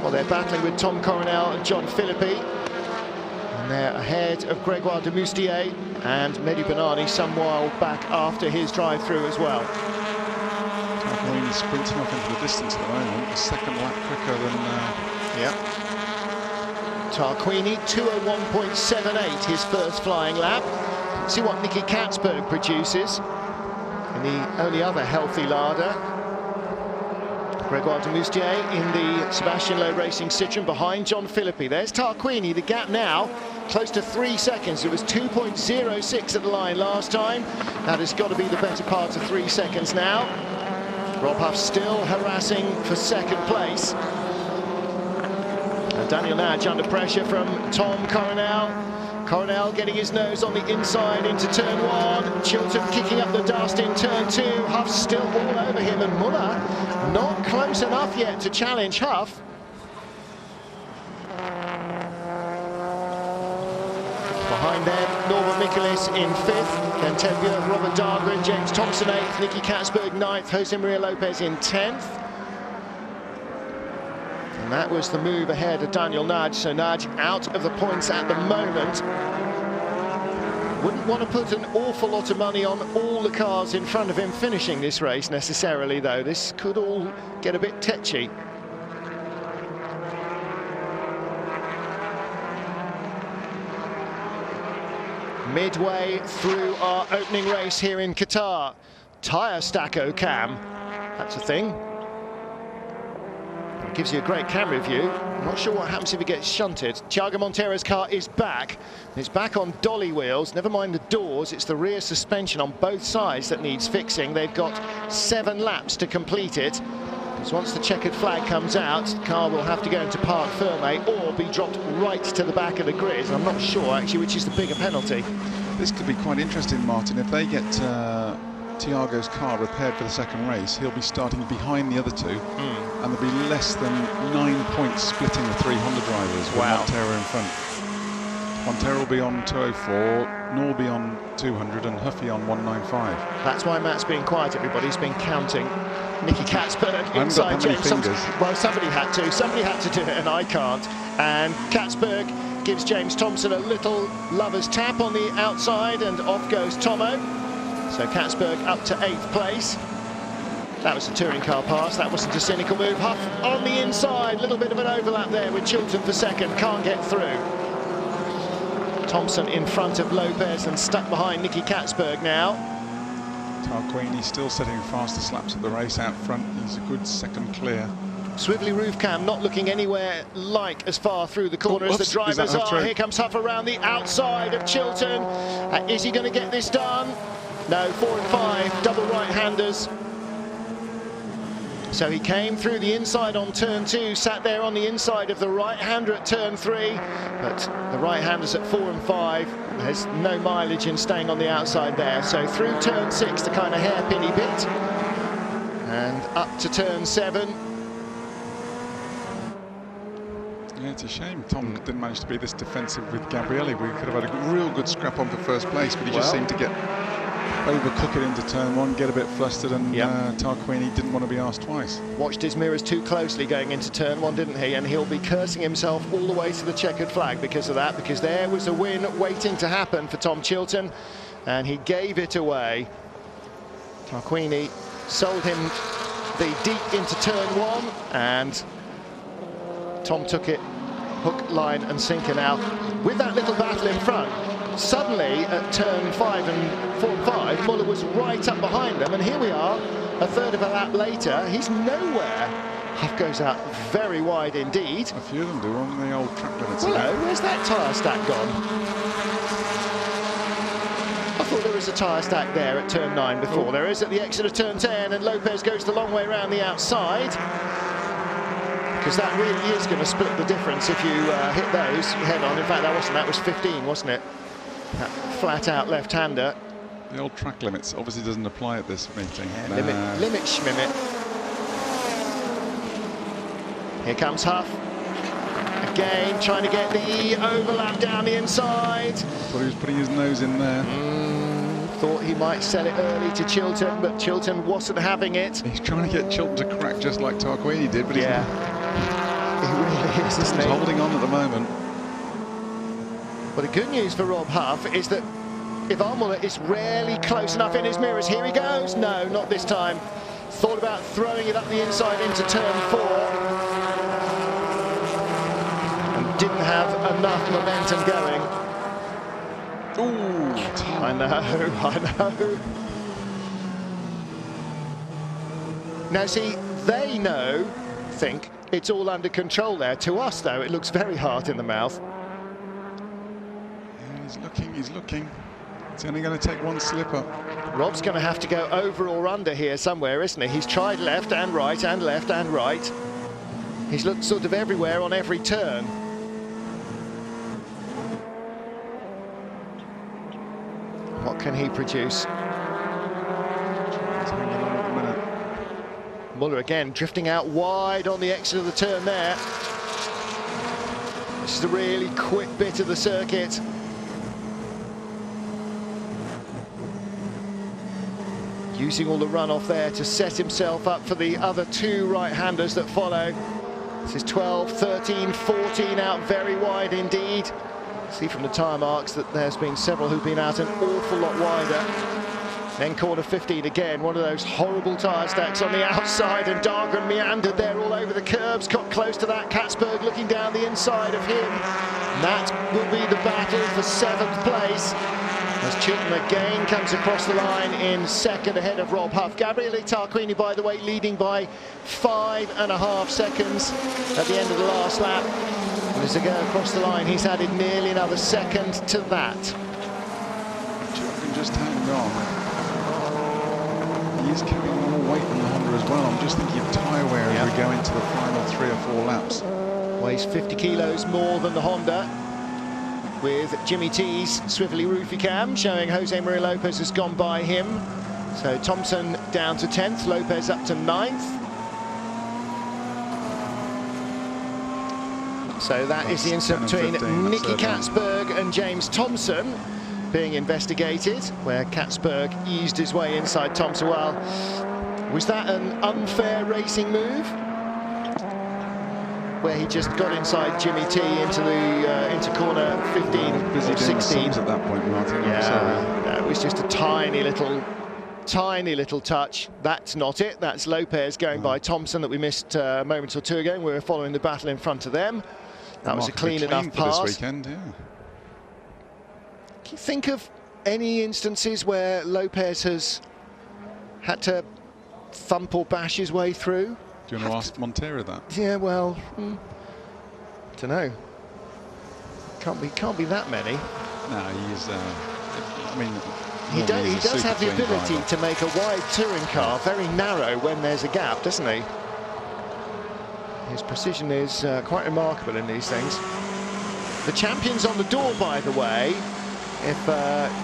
well, they're battling with Tom Coronel and John Philippi. And they're ahead of Gregoire de Moustier and Mehdi Benani some while back after his drive-through as well. Tarquini sprinting off into the distance at the moment, a second lap quicker than... Tarquini, 2:01.78, his first flying lap. Let's see what Nicky Katzberg produces in the only other healthy larder. Gregoire de Moustier in the Sebastian Loeb Racing Citroën behind John Philippi. There's Tarquini, the gap now close to 3 seconds. It was 2.06 at the line last time. That has got to be the better part of 3 seconds now. Rob Huff still harassing for second place. And Daniel Nagy under pressure from Tom Coronel. Coronel getting his nose on the inside into turn 1. Chilton kicking up the dust in turn 2. Huff still all over him, and Muller not close enough yet to challenge Huff. Behind them, Norbert Mikulis in 5th, then Ted Björk, Robert Dahlgren, James Thompson 8th, Nicky Katzberg 9th, Jose Maria Lopez in 10th. And that was the move ahead of Daniel Nagy, so Nagy out of the points at the moment. Wouldn't want to put an awful lot of money on all the cars in front of him finishing this race necessarily, though. This could all get a bit tetchy. Midway through our opening race here in Qatar. Tyre stacko cam, that's a thing. It gives you a great camera view. I'm not sure what happens if it gets shunted. Thiago Montero's car is back. It's back on dolly wheels. Never mind the doors, it's the rear suspension on both sides that needs fixing. They've got 7 laps to complete it. Because once the checkered flag comes out, the car will have to go into parc fermé or be dropped right to the back of the grid. I'm not sure actually which is the bigger penalty. This could be quite interesting, Martin. If they get Thiago's car repaired for the second race, he'll be starting behind the other two, and there'll be less than 9 points splitting the 3 Honda drivers with Montero in front. Montero will be on 204, Nor will be on 200, and Huffy on 195. That's why Matt's being quiet, everybody. He's been counting. Nicky Katzberg inside James Thompson. Well, somebody had to do it, and I can't. And Katzberg gives James Thompson a little lover's tap on the outside, and off goes Tomo. So Katzberg up to 8th place. That was a touring car pass. That wasn't a cynical move. Huff on the inside. Little bit of an overlap there with Chilton for second. Can't get through. Thompson in front of Lopez and stuck behind Nicky Katzberg now. Tarquini still setting fastest laps of the race out front. He's a good second clear. Swivelly roof cam not looking anywhere like as far through the corner as the drivers are. Here comes Huff around the outside of Chilton. Is he going to get this done? No, 4 and 5, double right-handers. So he came through the inside on turn 2, sat there on the inside of the right-hander at turn 3, but the right-handers at 4 and 5, there's no mileage in staying on the outside there. So through turn 6, the kind of hairpinny bit, and up to turn 7. Yeah, it's a shame Tom didn't manage to be this defensive with Gabrielli. We could have had a real good scrap on for first place, but he just seemed to get overcook it into turn 1, get a bit flustered, and Tarquini didn't want to be asked twice. Watched his mirrors too closely going into turn 1, didn't he? And he'll be cursing himself all the way to the checkered flag because of that, because there was a win waiting to happen for Tom Chilton, and he gave it away. Tarquini sold him the deep into turn 1, and Tom took it hook, line and sinker now. With that little battle in front, suddenly at turn 5 and 4 and 5, Muller was right up behind them, and here we are, a third of a lap later. He's nowhere. Huff goes out very wide indeed. A few of them do on the old track limits. Hello, where's that tyre stack gone? I thought there was a tyre stack there at turn 9 before. There is at the exit of turn 10, and Lopez goes the long way around the outside. Because that really is going to split the difference if you hit those head on. In fact, that was 15, wasn't it? That flat-out left-hander. The old track limits obviously doesn't apply at this meeting. Yeah, limit schmimit. Here comes Huff. Again, trying to get the overlap down the inside. Thought he was putting his nose in there. Thought he might sell it early to Chilton, but Chilton wasn't having it. He's trying to get Chilton to crack just like Tarquini did, but He really is, isn't he's he? holding on at the moment. But the good news for Rob Huff is that Ivan Muller is rarely close enough in his mirrors. Here he goes. No, not this time. Thought about throwing it up the inside into turn 4. And didn't have enough momentum going. Ooh, I know. Now see, they think it's all under control there. To us though, it looks very hard in the mouth. Yeah, he's looking. It's only going to take one slip up. Rob's going to have to go over or under here somewhere, isn't he? He's tried left and right and left and right. He's looked sort of everywhere on every turn. What can he produce? Muller again drifting out wide on the exit of the turn there. This is a really quick bit of the circuit. Using all the runoff there to set himself up for the other 2 right-handers that follow. This is 12, 13, 14 out very wide indeed. See from the tyre marks that there's been several who've been out an awful lot wider. Then corner 15 again, one of those horrible tyre stacks on the outside, and Dahlgren meandered there all over the curbs, got close to that. Katzberg looking down the inside of him. And that will be the battle for 7th place, as Chilton again comes across the line in 2nd ahead of Rob Huff. Gabriele Tarquini, by the way, leading by 5.5 seconds at the end of the last lap. And as they go across the line, he's added nearly another second to that. Chilton just hang on. He's carrying more weight than the Honda as well. I'm just thinking of tyre wear as we go into the final 3 or 4 laps. Weighs 50 kilos more than the Honda, with Jimmy T's swivelly roofy cam showing Jose Maria Lopez has gone by him. So Thompson down to 10th, Lopez up to 9th. So that is the incident between 15, Nicky Katzberg and James Thompson being investigated, where Katzberg eased his way inside Thompson. Well, was that an unfair racing move, where he just got inside Jimmy T into the into corner 15 or 16 at that point, Martin? Yeah, it was just a tiny little touch. That's not it. That's Lopez going by Thompson that we missed a moment or 2 ago. We were following the battle in front of them. That was a clean enough pass. For this weekend, yeah. Can you think of any instances where Lopez has had to thump or bash his way through? Do you want to ask Montero that? Yeah, well, don't know. Can't be that many. No, he's. I mean, he does have the super clean ability driver. to make a wide touring car very narrow when there's a gap, doesn't he? His precision is quite remarkable in these things. The champion's on the door, by the way. If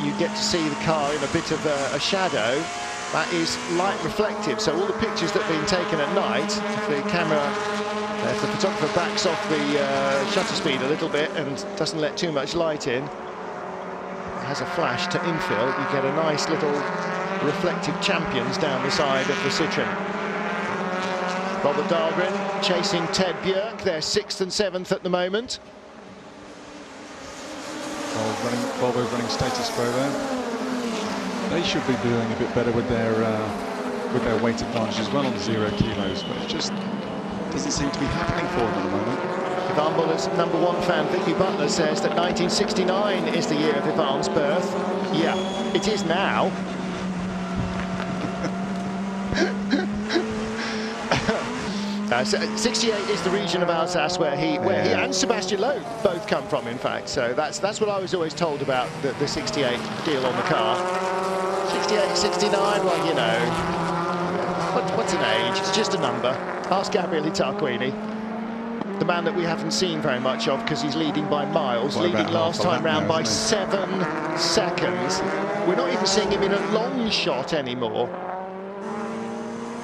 you get to see the car in a bit of a shadow, that is light reflective. So all the pictures that have been taken at night, if the photographer backs off the shutter speed a little bit and doesn't let too much light in, has a flash to infill, you get a nice little reflective champions down the side of the Citroen. Robert Dahlgren chasing Ted Björk. They're 6th and 7th at the moment. Volvo's running status quo there. They should be doing a bit better with their weight advantage as well on 0 kilos, but it just doesn't seem to be happening for them at the moment. Ivan Muller's #1 fan, Vicky Butler, says that 1969 is the year of Ivan's birth. Yeah, it is now. 68 is the region of Alsace where he and Sebastian Loeb both come from, in fact. So that's what I was always told about the 68 deal on the car. 68, 69, well, you know, what's an age? It's just a number. Ask Gabriele Tarquini, the man that we haven't seen very much of because he's leading by miles, leading last time round by 7 seconds. We're not even seeing him in a long shot anymore.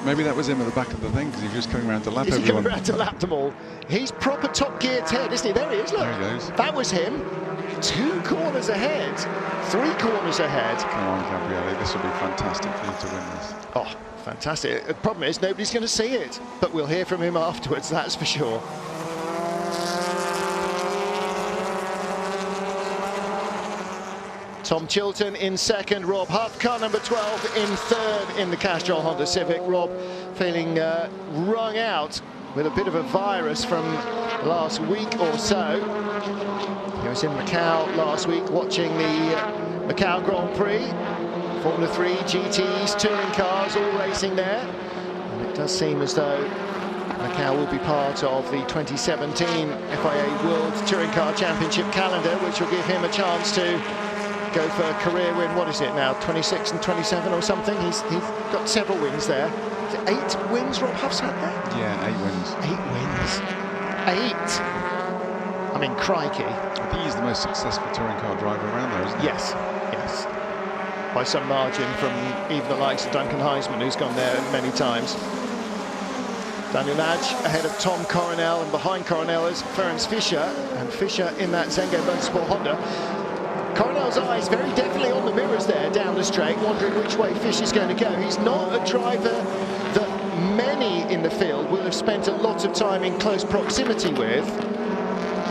Maybe that was him at the back of the thing because he was just coming around to lap He's everyone. coming around to lap them all. He's proper Top Gear Ted, isn't he? There he is, look. There he goes. That was him. 2 corners ahead, 3 corners ahead. Come on, Gabriele, this will be fantastic for you to win this. Oh, fantastic. The problem is nobody's going to see it, but we'll hear from him afterwards, that's for sure. Tom Chilton in second, Rob Huff, car number 12 in third in the Castrol Honda Civic. Rob feeling wrung out with a bit of a virus from last week or so. He was in Macau last week watching the Macau Grand Prix. Formula 3, GTs, touring cars, all racing there. And it does seem as though Macau will be part of the 2017 FIA World Touring Car Championship calendar, which will give him a chance to go for a career win. What is it now, 26 and 27 or something? He's got several wins there. Is it 8 wins Rob Huff's had there? Yeah, 8 wins. 8 wins. 8. I mean, crikey. I think he's the most successful touring car driver around there, isn't he? Yes, yes. By some margin from even the likes of Duncan Heisman, who's gone there many times. Daniel Nudge ahead of Tom Coronel, and behind Coronel is Ferenc Fischer, and Fischer in that Zengo Motorsport Honda. Coronel's eyes very definitely on the mirrors there down the straight, wondering which way Fischer's going to go. He's not a driver that many in the field will have spent a lot of time in close proximity with,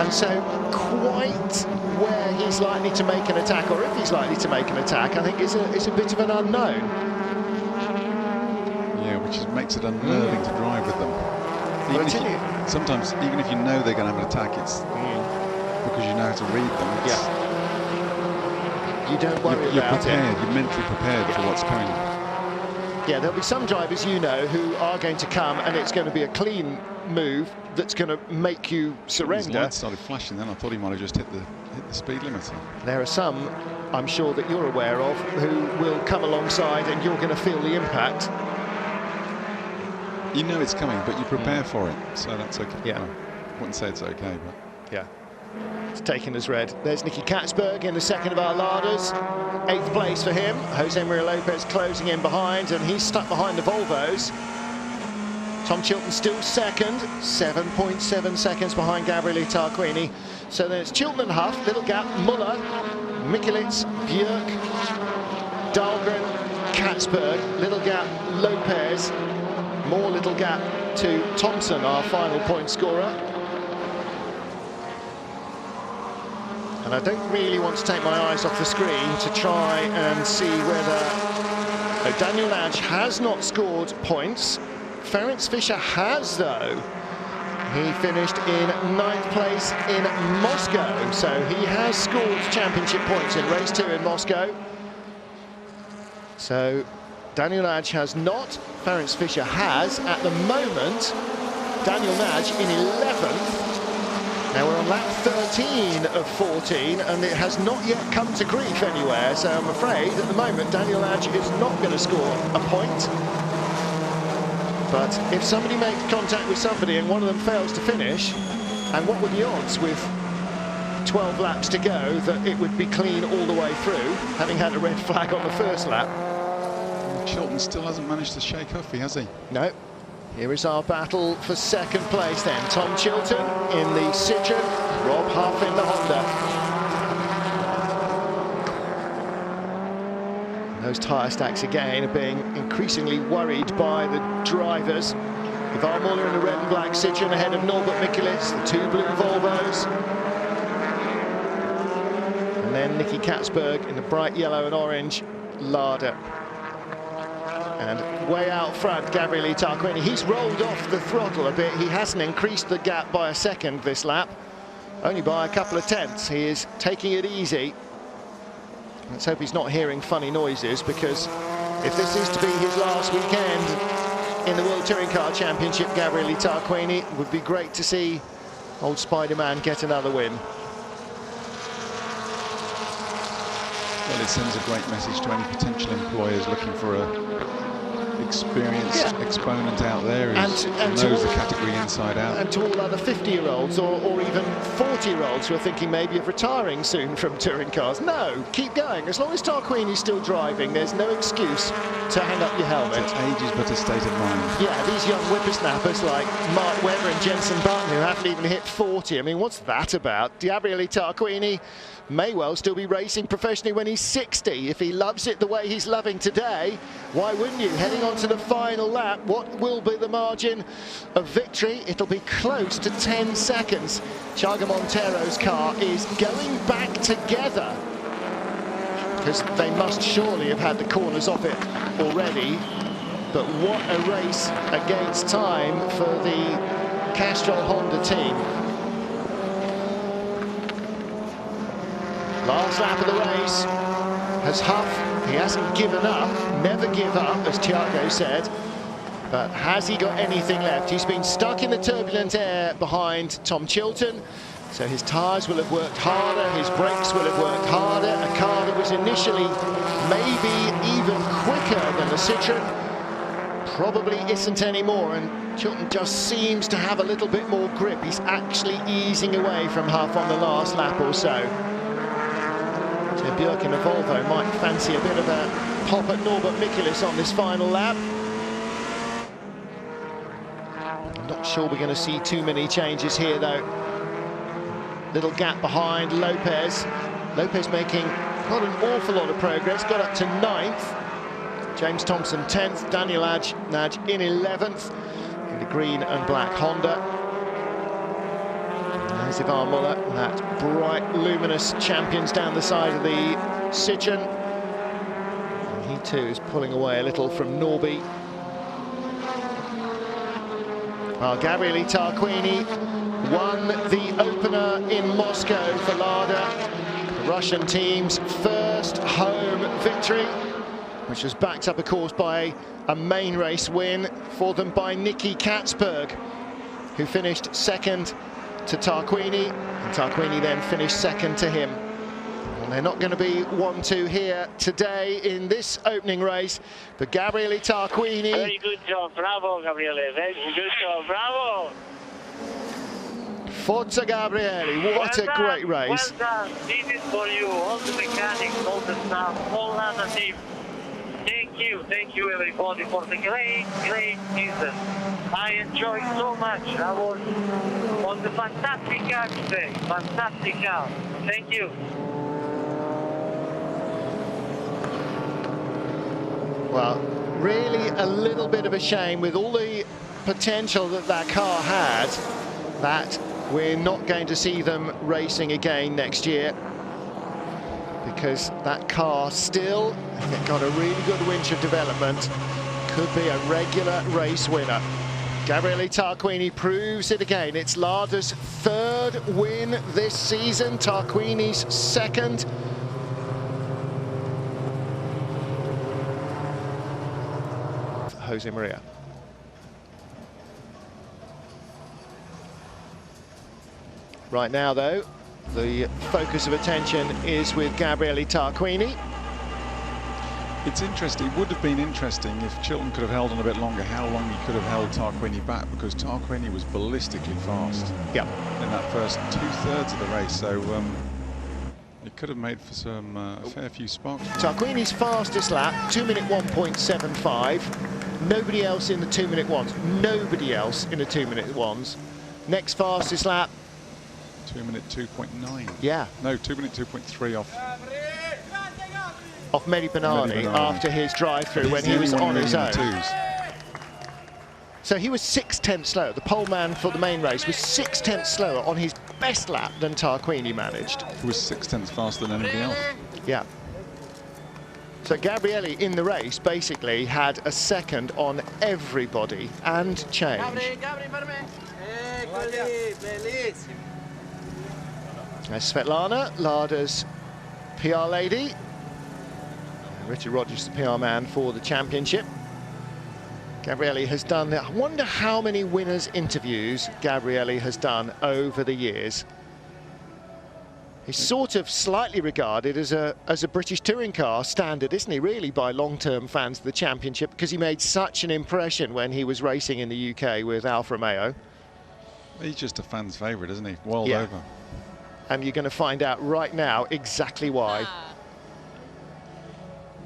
and so quite where he's likely to make an attack, or if he's likely to make an attack, I think is a bit of an unknown. Yeah, which makes it unnerving to drive with them. Sometimes, even if you know they're going to have an attack, it's because you know how to read them. Yeah. You don't worry you're about prepared, it. You're mentally prepared for what's coming. Yeah, there'll be some drivers, you know, who are going to come and it's going to be a clean move that's going to make you surrender. His lights started flashing then. I thought he might have just hit the speed limiter. There are some, I'm sure, that you're aware of who will come alongside and you're going to feel the impact. You know it's coming, but you prepare for it, so that's okay. Yeah. Well, I wouldn't say it's okay, but... Yeah. It's taken as read. There's Nicky Katzberg in the second of our larders. 8th place for him. Jose Maria Lopez closing in behind, and he's stuck behind the Volvos. Tom Chilton still second, 7.7 seconds behind Gabriele Tarquini. So then it's Chilton and Huff, little gap, Muller, Mikulits, Björk, Dahlgren, Katzberg, little gap, Lopez, more little gap to Thompson, our final point scorer. And I don't really want to take my eyes off the screen to try and see whether... Daniel Nudge has not scored points. Ferenc Fischer has, though. He finished in 9th place in Moscow, so he has scored championship points in race 2 in Moscow. So Daniel Nudge has not, Ferenc Fischer has. At the moment, Daniel Nudge in 11th. Now we're on lap 13 of 14, and it has not yet come to grief anywhere, so I'm afraid at the moment Daniel Nudge is not going to score a point. But if somebody makes contact with somebody and one of them fails to finish, and what were the odds with 12 laps to go that it would be clean all the way through, having had a red flag on the first lap? Chilton still hasn't managed to shake off, has he? No. Here is our battle for second place then. Tom Chilton in the Citroen, Rob Huff in the Honda. And those tyre stacks again are being increasingly worried by the drivers. Ivar Muller in the red and black Citroen ahead of Norbert Mikulits, the 2 blue Volvos. And then Nicky Katzberg in the bright yellow and orange Lada. And way out front, Gabriele Tarquini. He's rolled off the throttle a bit. He hasn't increased the gap by a second this lap, only by a couple of tenths. He is taking it easy. Let's hope he's not hearing funny noises, because if this is to be his last weekend in the World Touring Car Championship, Gabriele Tarquini, it would be great to see old Spider-Man get another win. Well, it sends a great message to any potential employers looking for a experienced exponent out there who knows the category inside out. And to all other 50-year-olds or even 40-year-olds who are thinking maybe of retiring soon from touring cars. No, keep going. As long as Tarquini's still driving, there's no excuse to hang up your helmet. Age is but a state of mind. Yeah, these young whippersnappers like Mark Webber and Jenson Button, who haven't even hit 40. I mean, what's that about? Gabriele Tarquini may well still be racing professionally when he's 60. If he loves it the way he's loving today, why wouldn't you? Heading on to the final lap, what will be the margin of victory? It'll be close to 10 seconds. Thiago Montero's car is going back together, because they must surely have had the corners off it already. But what a race against time for the Castrol Honda team. Last lap of the race has Huff. He hasn't given up, never give up, as Thiago said. But has he got anything left? He's been stuck in the turbulent air behind Tom Chilton, so his tyres will have worked harder, his brakes will have worked harder. A car that was initially maybe even quicker than the Citroën probably isn't anymore, and Chilton just seems to have a little bit more grip. He's actually easing away from Huff on the last lap or so. Björk in a Volvo might fancy a bit of a pop at Norbert Mikulis on this final lap. I'm not sure we're going to see too many changes here though. Little gap behind Lopez. Lopez making not an awful lot of progress, got up to 9th. James Thompson 10th, Daniel Nagy in 11th in the green and black Honda. There's Ivan Muller, that bright, luminous champions down the side of the Citroën. And he too is pulling away a little from Norby. Well, Gabriele Tarquini won the opener in Moscow for Lada. The Russian team's first home victory, which was backed up, of course, by a main race win for them by Nicky Katzberg, who finished second to Tarquini, and Tarquini then finished second to him. And they're not going to be 1-2 here today in this opening race, but Gabriele Tarquini... Very good job, bravo Gabriele, very good job, bravo! Forza Gabriele, what a great race. Well done, this is for you, all the mechanics, all the staff, all other team. Thank you everybody for the great season. I enjoyed so much. I was on the fantastic car today, fantastic car. Thank you. Well, really a little bit of a shame with all the potential that that car had, that we're not going to see them racing again next year, because that car still got a really good winch of development, could be a regular race winner. Gabriele Tarquini proves it again. It's Lada's third win this season, Tarquini's second. Jose Maria. Right now, though, the focus of attention is with Gabriele Tarquini. It's interesting. It would have been interesting if Chilton could have held on a bit longer, how long he could have held Tarquini back, because Tarquini was ballistically fast in that first 2/3 of the race. So it could have made for some a fair few sparks. Tarquini's fastest lap, 2-minute 1.75. Nobody else in the 2-minute ones. Nobody else in the 2-minute ones. Next fastest lap, 2-minute 2.9. Yeah. No, 2-minute 2.3 off Mehdi Banani after his drive-through when he was on his own. So he was 6/10 slower. The pole man for the main race was 6/10 slower on his best lap than Tarquini managed. He was 6/10 faster than anybody else. Yeah. So Gabriele in the race basically had a second on everybody and change. There's Svetlana, Lada's PR lady. Richard Rogers, the PR man for the championship. Gabriele has done, I wonder how many winners' interviews Gabriele has done over the years. He's sort of slightly regarded as a British touring car standard, isn't he, really, by long-term fans of the championship, because he made such an impression when he was racing in the UK with Alfa Romeo. He's just a fan's favourite, isn't he? World over. And you're going to find out right now exactly why.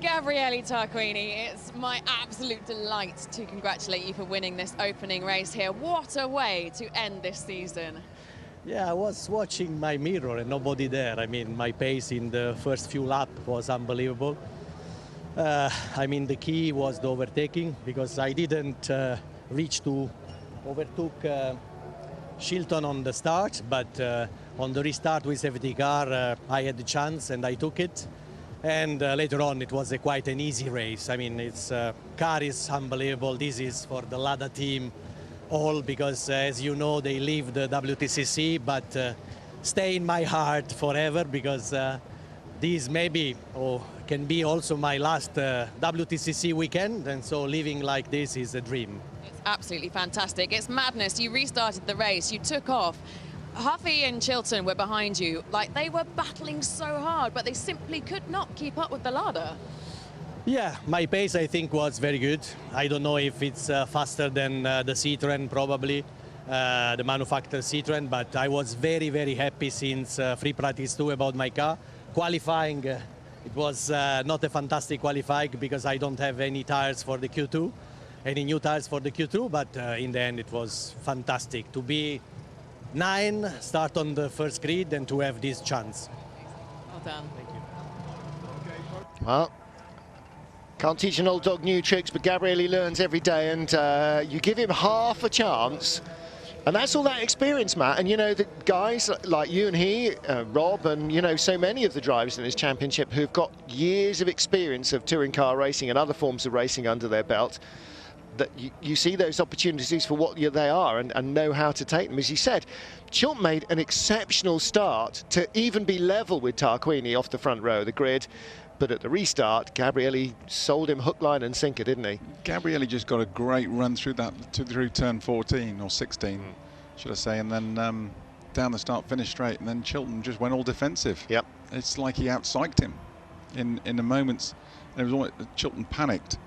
Gabriele Tarquini, it's my absolute delight to congratulate you for winning this opening race here. What a way to end this season. Yeah, I was watching my mirror and nobody there. I mean, my pace in the first few laps was unbelievable. I mean, the key was the overtaking because I didn't reach to overtook Shilton on the start, but on the restart with safety car, I had the chance and I took it. And later on, it was quite an easy race. I mean, its car is unbelievable. This is for the Lada team all because, as you know, they leave the WTCC, but stay in my heart forever because this maybe can be also my last WTCC weekend, and so living like this is a dream. It's absolutely fantastic. It's madness. You restarted the race. You took off. Huffy and Chilton were behind you. Like, they were battling so hard, but they simply could not keep up with the Lada. Yeah, my pace, I think, was very good. I don't know if it's faster than the Citroën, probably, the manufacturer Citroën, but I was very, very happy since free practice 2 about my car. Qualifying, it was not a fantastic qualifying because I don't have any tires for the Q2, any new tires for the Q2, but in the end it was fantastic to be 9, start on the first grid, and to have this chance. Well done. Thank you. Well, can't teach an old dog new tricks, but Gabriele learns every day, and you give him half a chance, and that's all that experience, Matt. And you know, the guys like you and he, Rob, and you know, so many of the drivers in this championship who've got years of experience of touring car racing and other forms of racing under their belt, that you see those opportunities for what they are and know how to take them. As you said, Chilton made an exceptional start to even be level with Tarquini off the front row of the grid. But at the restart, Gabriele sold him hook, line and sinker, didn't he? Gabriele just got a great run through through turn 14 or 16, should I say, and then down the start, finish straight, and then Chilton just went all defensive. Yep. It's like he outpsyched him in the moments. It was almost, Chilton panicked,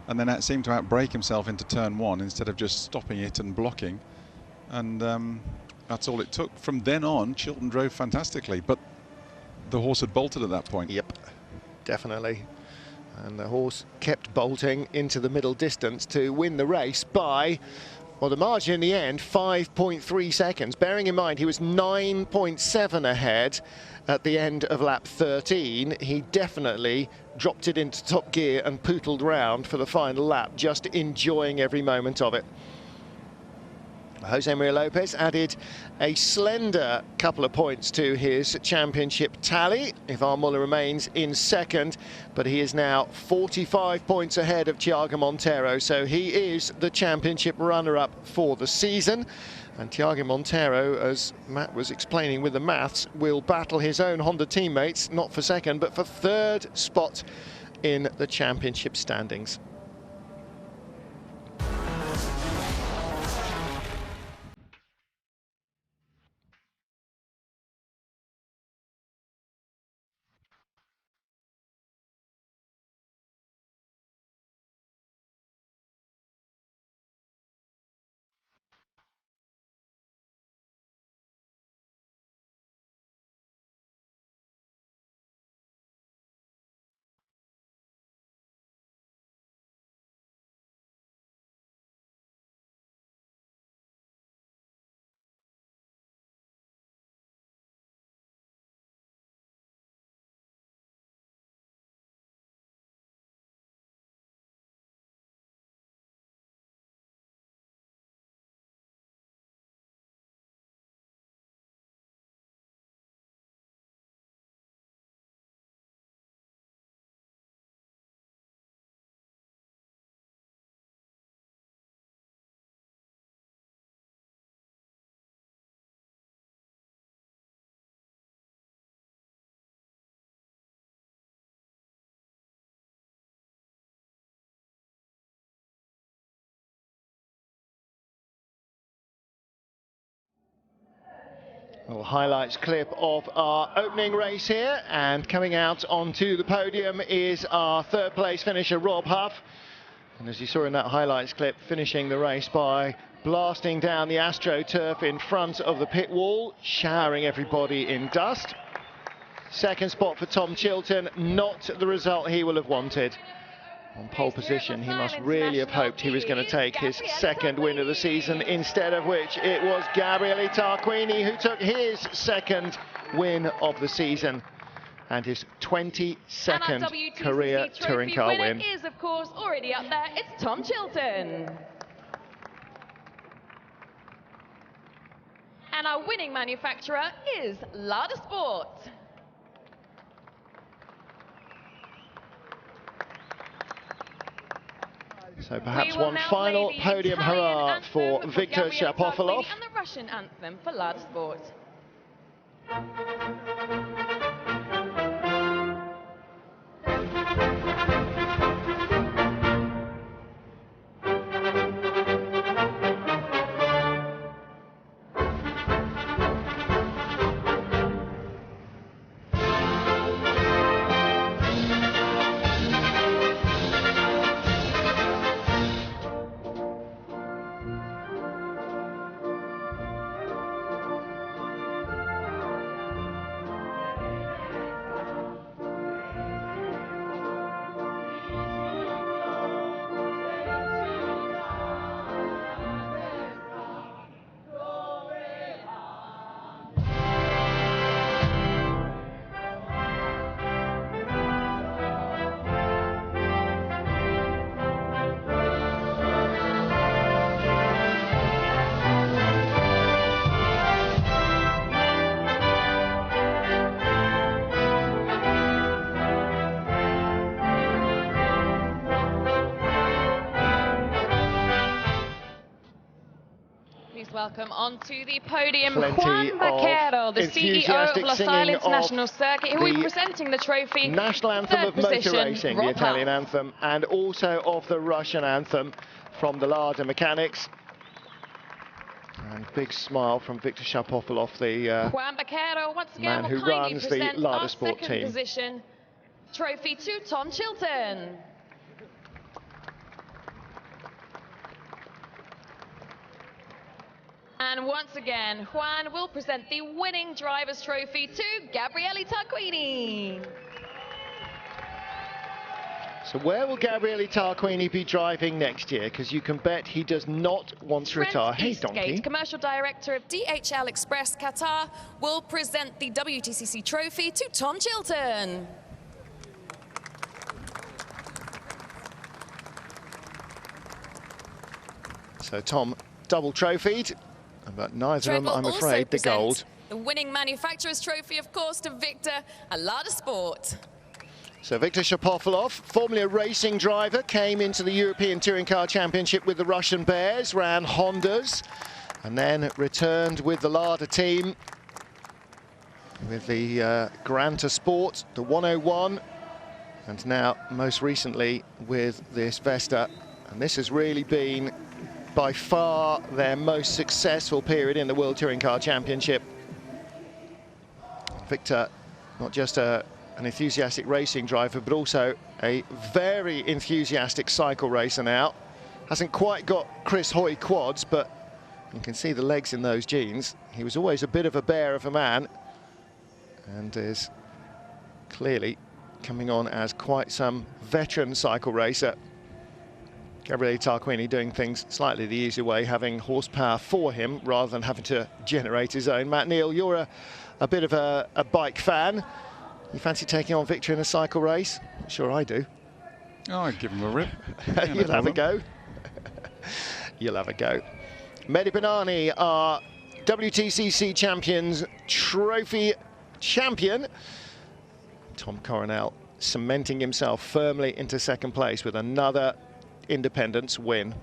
and then that seemed to outbrake himself into turn 1 instead of just stopping it and blocking. And that's all it took. From then on, Chilton drove fantastically, but the horse had bolted at that point. Yep. Definitely. And the horse kept bolting into the middle distance to win the race by, well, the margin in the end, 5.3 seconds. Bearing in mind he was 9.7 ahead at the end of lap 13. He definitely dropped it into top gear and pootled round for the final lap, just enjoying every moment of it. Jose Maria Lopez added a slender couple of points to his championship tally. Ivan Muller remains in second, but he is now 45 points ahead of Thiago Monteiro, so he is the championship runner-up for the season. And Thiago Monteiro, as Matt was explaining with the maths, will battle his own Honda teammates, not for second, but for third spot in the championship standings. Well, highlights clip of our opening race here, and coming out onto the podium is our third place finisher, Rob Huff. And as you saw in that highlights clip, finishing the race by blasting down the AstroTurf in front of the pit wall, showering everybody in dust. Second spot for Tom Chilton, not the result he will have wanted. on pole position. He must really have hoped he was going to take his second win of the season, instead of which it was Gabriele Tarquini who took his second win of the season and his 22nd career touring car win. Is, of course, already up there. It's Tom Chilton. And our winning manufacturer is Lada Sport. So perhaps one final podium hurrah for Viktor Shapovalov. And the Russian anthem for Lada Sport. Welcome onto the podium, Juan Vaquero, the CEO of Losail International Circuit, who will be presenting the trophy. National anthem of motor racing, the Italian anthem, and also of the Russian anthem from the Lada mechanics. And big smile from Viktor Shapovalov, the Juan Vaquero, once again, man who runs the Lada Sport team. Position. Trophy to Tom Chilton. And once again, Juan will present the winning driver's trophy to Gabriele Tarquini. So where will Gabriele Tarquini be driving next year? Because you can bet he does not want to retire. Hey, Donkey. Commercial Director of DHL Express Qatar, will present the WTCC trophy to Tom Chilton. So Tom double trophied. But neither of them, I'm afraid, the gold. The winning manufacturer's trophy, of course, to Viktor at Lada Sport. So Viktor Shapovalov, formerly a racing driver, came into the European Touring Car Championship with the Russian Bears, ran Hondas, and then returned with the Lada team with the Granta Sport, the 101, and now most recently with this Vesta. And this has really been by far their most successful period in the World Touring Car Championship. Viktor, not just an enthusiastic racing driver, but also a very enthusiastic cycle racer now. Hasn't quite got Chris Hoy quads, but you can see the legs in those jeans. He was always a bit of a bear of a man, and is clearly coming on as quite some veteran cycle racer. Gabriele Tarquini doing things slightly the easy way, having horsepower for him rather than having to generate his own. Matt Neal, you're a bit of a bike fan. You fancy taking on Viktor in a cycle race? Sure I do. Oh, I'd give him a rip. You'll have a go. You'll have a go. Mehdi Banani, our WTCC Champions Trophy champion. Tom Coronel cementing himself firmly into second place with another Independence win.